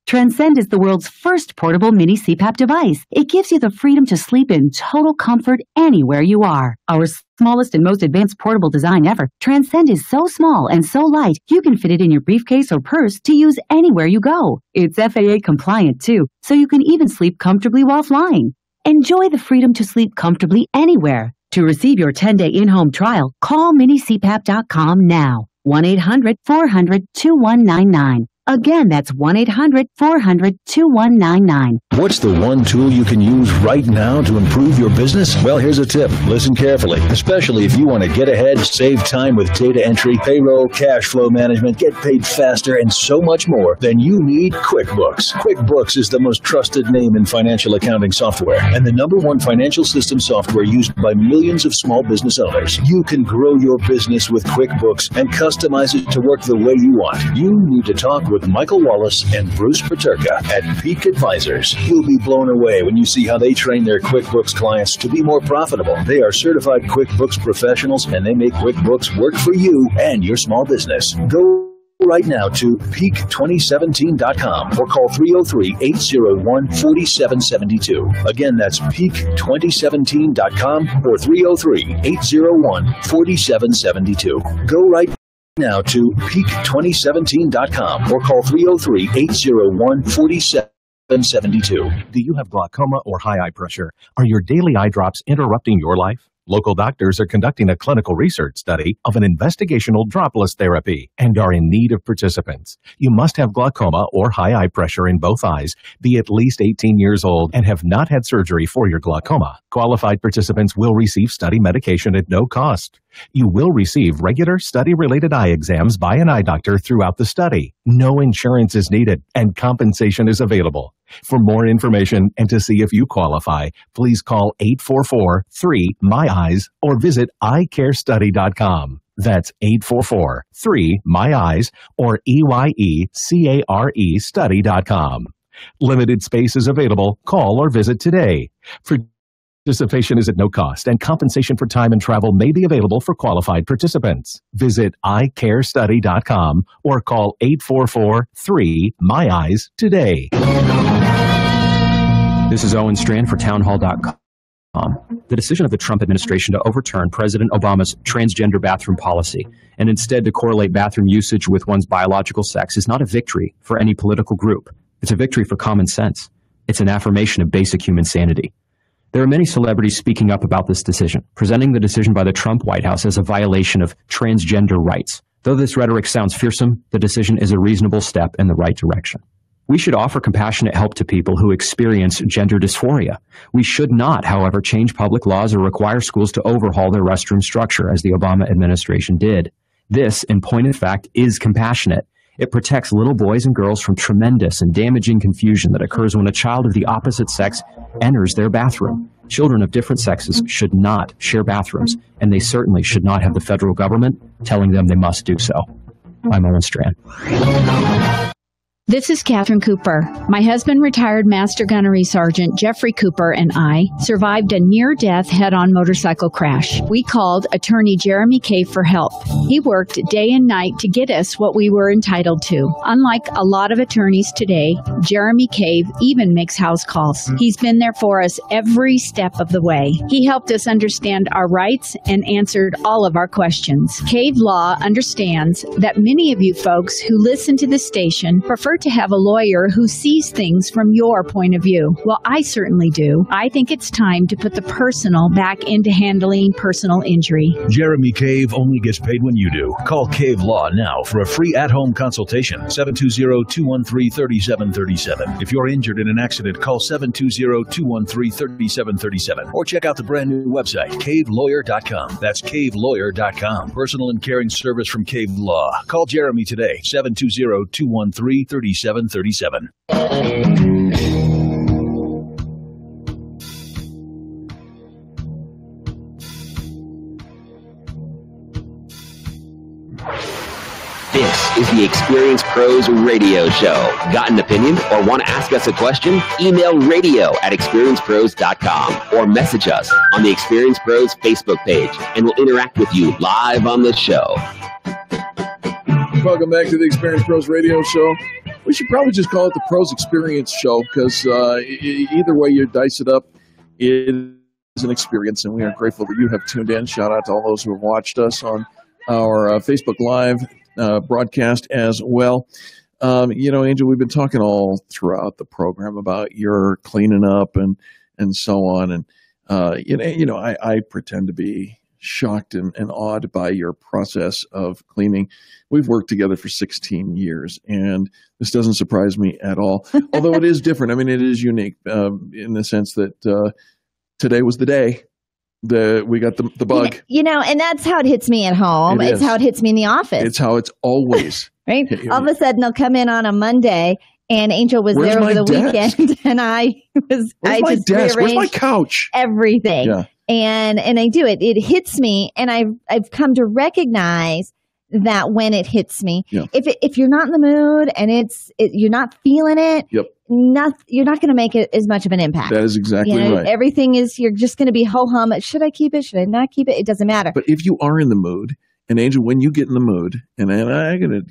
Transcend is the world's first portable mini CPAP device. It gives you the freedom to sleep in total comfort anywhere you are. Our smallest and most advanced portable design ever, Transcend is so small and so light, you can fit it in your briefcase or purse to use anywhere you go. It's FAA compliant too, so you can even sleep comfortably while flying. Enjoy the freedom to sleep comfortably anywhere. To receive your 10-day in-home trial, call minicpap.com now. 1-800-400-2199. Again, that's 1-800-400-2199. What's the one tool you can use right now to improve your business? Well, here's a tip. Listen carefully, especially if you want to get ahead, save time with data entry, payroll, cash flow management, get paid faster, and so much more. Then you need QuickBooks. QuickBooks is the most trusted name in financial accounting software and the #1 financial system software used by millions of small business owners. You can grow your business with QuickBooks and customize it to work the way you want. You need to talk with Michael Wallace and Bruce Paterka at Peak Advisors. You'll be blown away when you see how they train their QuickBooks clients to be more profitable. They are certified QuickBooks professionals, and they make QuickBooks work for you and your small business. Go right now to peak2017.com or call 303-801-4772. Again, that's peak2017.com or 303-801-4772. Go right now to peak2017.com or call 303-801-4772. Do you have glaucoma or high eye pressure? Are your daily eye drops interrupting your life? Local doctors are conducting a clinical research study of an investigational dropless therapy and are in need of participants. You must have glaucoma or high eye pressure in both eyes, be at least 18 years old, and have not had surgery for your glaucoma. Qualified participants will receive study medication at no cost. You will receive regular study-related eye exams by an eye doctor throughout the study. No insurance is needed, and compensation is available. For more information and to see if you qualify, please call 844-3-MY-EYES or visit eyecarestudy.com. That's 844-3-MY-EYES or EYECARE study.com. Limited space is available. Call or visit today. Participation is at no cost, and compensation for time and travel may be available for qualified participants. Visit eyecarestudy.com or call 844-3-MY-EYES today. This is Owen Strand for townhall.com. The decision of the Trump administration to overturn President Obama's transgender bathroom policy and instead to correlate bathroom usage with one's biological sex is not a victory for any political group. It's a victory for common sense. It's an affirmation of basic human sanity. There are many celebrities speaking up about this decision, presenting the decision by the Trump White House as a violation of transgender rights. Though this rhetoric sounds fearsome, the decision is a reasonable step in the right direction. We should offer compassionate help to people who experience gender dysphoria. We should not, however, change public laws or require schools to overhaul their restroom structure, as the Obama administration did. This, in point of fact, is compassionate. It protects little boys and girls from tremendous and damaging confusion that occurs when a child of the opposite sex enters their bathroom. Children of different sexes should not share bathrooms, and they certainly should not have the federal government telling them they must do so. I'm Owen Strand. This is Catherine Cooper. My husband, retired Master Gunnery Sergeant Jeffrey Cooper, and I survived a near-death head-on motorcycle crash. We called attorney Jeremy Cave for help. He worked day and night to get us what we were entitled to. Unlike a lot of attorneys today, Jeremy Cave even makes house calls. He's been there for us every step of the way. He helped us understand our rights and answered all of our questions. Cave Law understands that many of you folks who listen to the station prefer to have a lawyer who sees things from your point of view. Well, I certainly do. I think it's time to put the personal back into handling personal injury. Jeremy Cave only gets paid when you do. Call Cave Law now for a free at-home consultation. 720-213-3737. If you're injured in an accident, call 720-213-3737. Or check out the brand new website, cavelawyer.com. That's cavelawyer.com. Personal and caring service from Cave Law. Call Jeremy today, 720-213-3737. This is the Experience Pros Radio Show. Got an opinion or want to ask us a question? Email radio@experiencepros.com or message us on the Experience Pros Facebook page, and we'll interact with you live on the show. Welcome back to the Experience Pros Radio Show. We should probably just call it the Pros Experience Show, because either way you dice it up, it is an experience, and we are grateful that you have tuned in. Shout out to all those who have watched us on our Facebook Live broadcast as well. Angel, we've been talking all throughout the program about your cleaning up and so on, and I pretend to be shocked and awed by your process of cleaning. We've worked together for 16 years, and this doesn't surprise me at all, although it is different. I mean, it is unique in the sense that today was the day that we got the bug. And that's how it hits me at home. It's how it hits me in the office. It's how it's always. Right? All of a sudden, they'll come in on a Monday, and Angel was there over the weekend, and I just rearranged Where's my couch? Everything. Yeah. And I do it. It hits me, and I've come to recognize that when it hits me, if you're not in the mood and you're not feeling it, you're not going to make it as much of an impact. That is exactly right. Everything is, you're just going to be ho-hum. Should I keep it? Should I not keep it? It doesn't matter. But if you are in the mood, and Angel, when you get in the mood, and I'm going to,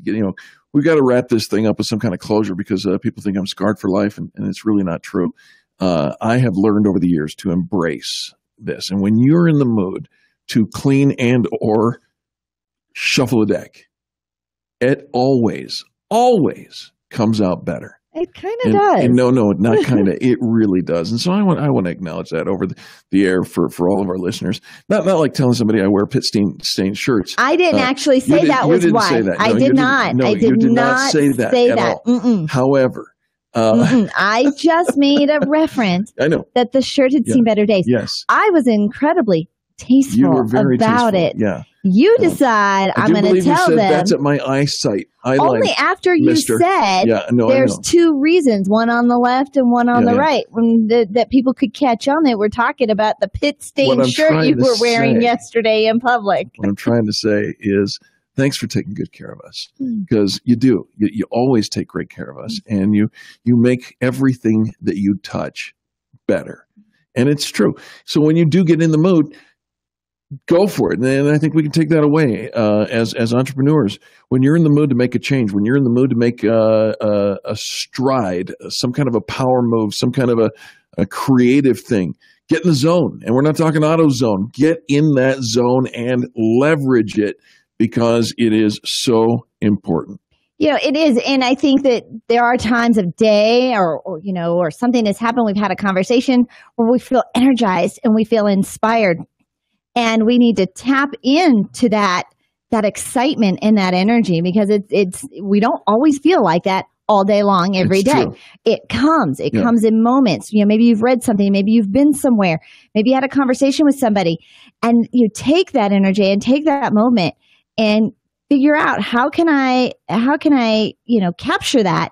we've got to wrap this thing up with some kind of closure, because people think I'm scarred for life, and it's really not true. I have learned over the years to embrace this. And when you're in the mood to clean and or shuffle a deck, it always comes out better. It kind of does. And no, not kind of. It really does. And so I want to acknowledge that over the air for all of our listeners. Not like telling somebody I wear pit-stained shirts. I didn't actually say that was why. Say that. I did not. No, I did not say that at all. Mm-mm. However, I just made a reference. I know that the shirt had seen better days. Yes, I was incredibly tasteful you were very about tasteful. it. Yeah, you decide I'm going to tell them. That's at my eyesight. Only after you said there's two reasons, one on the left and one on the right, that people could catch on. They were talking about the pit-stained shirt you were wearing yesterday in public. What I'm trying to say is, thanks for taking good care of us, because you do. You always take great care of us, and you make everything that you touch better. And it's true. So when you do get in the mood, go for it. And I think we can take that away as entrepreneurs. When you're in the mood to make a change, when you're in the mood to make a stride, some kind of a power move, some kind of a creative thing, get in the zone. And we're not talking AutoZone. Get in that zone and leverage it, because it is so important. It is. And I think that there are times of day or something has happened. We've had a conversation where we feel energized and we feel inspired. And we need to tap into that excitement and that energy, because we don't always feel like that all day long, every day. True. It comes in moments. Maybe you've read something, maybe you've been somewhere, maybe you had a conversation with somebody, and you take that energy and take that moment and figure out how can I capture that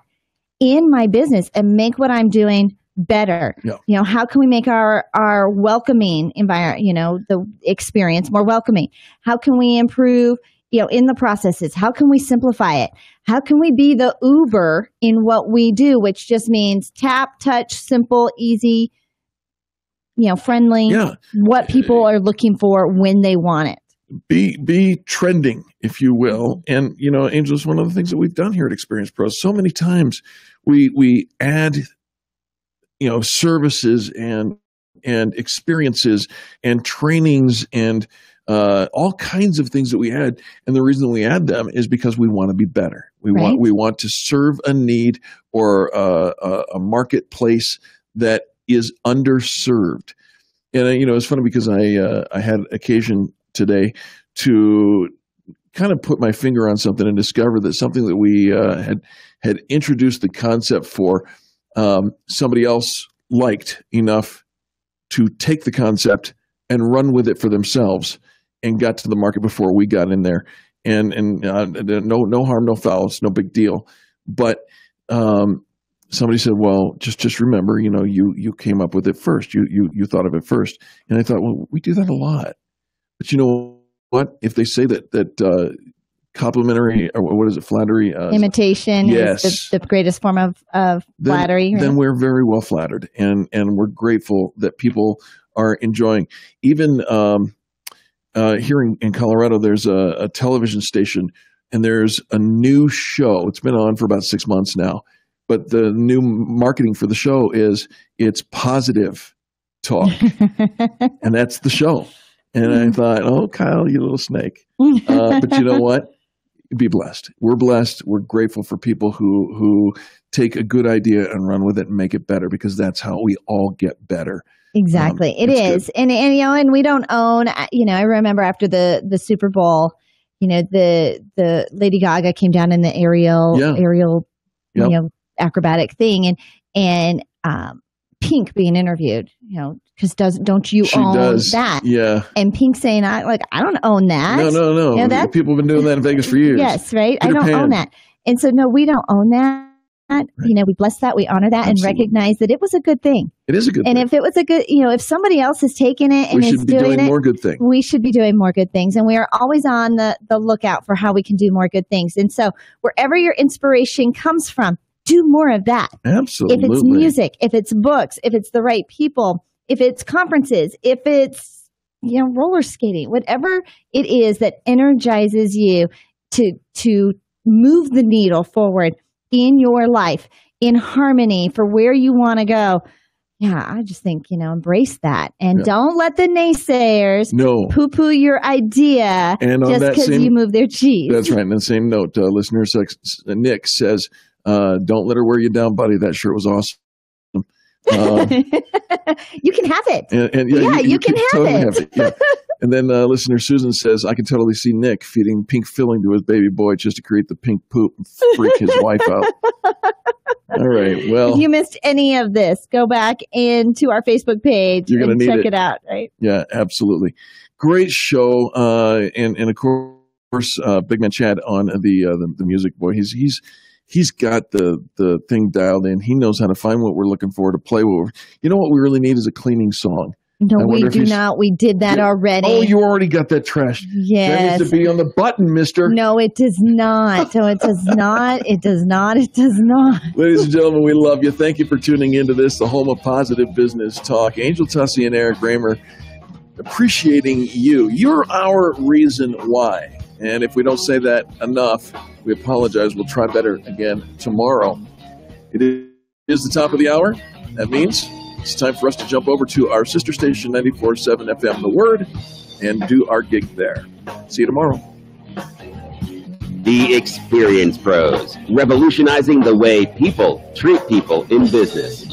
in my business and make what I'm doing better? Yeah. You know, how can we make our welcoming environment, you know, the experience more welcoming? How can we improve, you know, in the processes? How can we simplify it? How can we be the Uber in what we do, which just means tap, touch, simple, easy, you know, friendly, what people are looking for when they want it. Be trending, if you will. And, you know, Angel, is one of the things that we've done here at Experience Pros. So many times we add, you know, services and experiences and trainings and all kinds of things that we add. And the reason we add them is because we want to be better. We want to serve a need or a marketplace that is underserved. And, you know, it's funny because I had occasion today to kind of put my finger on something and discover that something that we had introduced the concept for, somebody else liked enough to take the concept and run with it for themselves and got to the market before we got in there. And no harm, no foul. It's no big deal. But somebody said, well, just remember, you know, you came up with it first. You thought of it first. And I thought, well, we do that a lot. But you know what? If they say that complimentary, or what is it, flattery? Imitation is the greatest form of flattery. Then we're very well flattered. And we're grateful that people are enjoying. Even here in Colorado, there's a television station, and there's a new show. It's been on for about 6 months now. But the new marketing for the show is it's positive talk. And that's the show. And I thought, oh, Kyle, you little snake. But you know what? Be blessed. We're blessed. We're grateful for people who take a good idea and run with it and make it better, because that's how we all get better. Exactly. It is. And you know, and we don't own, you know, I remember after the Super Bowl, you know, the Lady Gaga came down in the aerial, you know, acrobatic thing, and Pink being interviewed, you know, because don't you own that? Yeah. And Pink saying, I don't own that. No. You know, people have been doing that in Vegas for years. Yes, right. I don't own that. And so, no, we don't own that. Right. You know, we bless that, we honor that, and recognize that it was a good thing. It is a good thing. And if it was a good, you know, if somebody else has taken it and is doing it, more good things. We should be doing more good things. And we are always on the lookout for how we can do more good things. And so wherever your inspiration comes from, do more of that. Absolutely. If it's music, if it's books, if it's the right people, if it's conferences, if it's, you know, roller skating, whatever it is that energizes you to move the needle forward in your life, in harmony for where you want to go. Yeah, I just think, you know, embrace that. And don't let the naysayers poo-poo your idea just because you move their cheese. That's right. On the same note, listener Nick says, don't let her wear you down, buddy. That shirt was awesome. You can have it. And you can totally have it. Yeah. And then listener Susan says, I can totally see Nick feeding pink filling to his baby boy just to create the pink poop and freak his wife out. All right. Well, if you missed any of this, go back into our Facebook page and check it out. Right? Yeah, absolutely. Great show. And of course, Big Man Chad on the music boy. He's got the thing dialed in. He knows how to find what we're looking for, to play what you know what we really need is a cleaning song. No, we do not. We did that already. Oh, you already got that trashed. Yes. That needs to be on the button, mister. No, it does not. So it does not. It does not. It does not. Ladies and gentlemen, we love you. Thank you for tuning into this, the home of positive business talk. Angel Tussey and Eric Raymer, appreciating you. You're our reason why. And if we don't say that enough, we apologize. We'll try better again tomorrow. It is the top of the hour. That means it's time for us to jump over to our sister station, 94.7 FM The Word, and do our gig there. See you tomorrow. The Experience Pros, revolutionizing the way people treat people in business.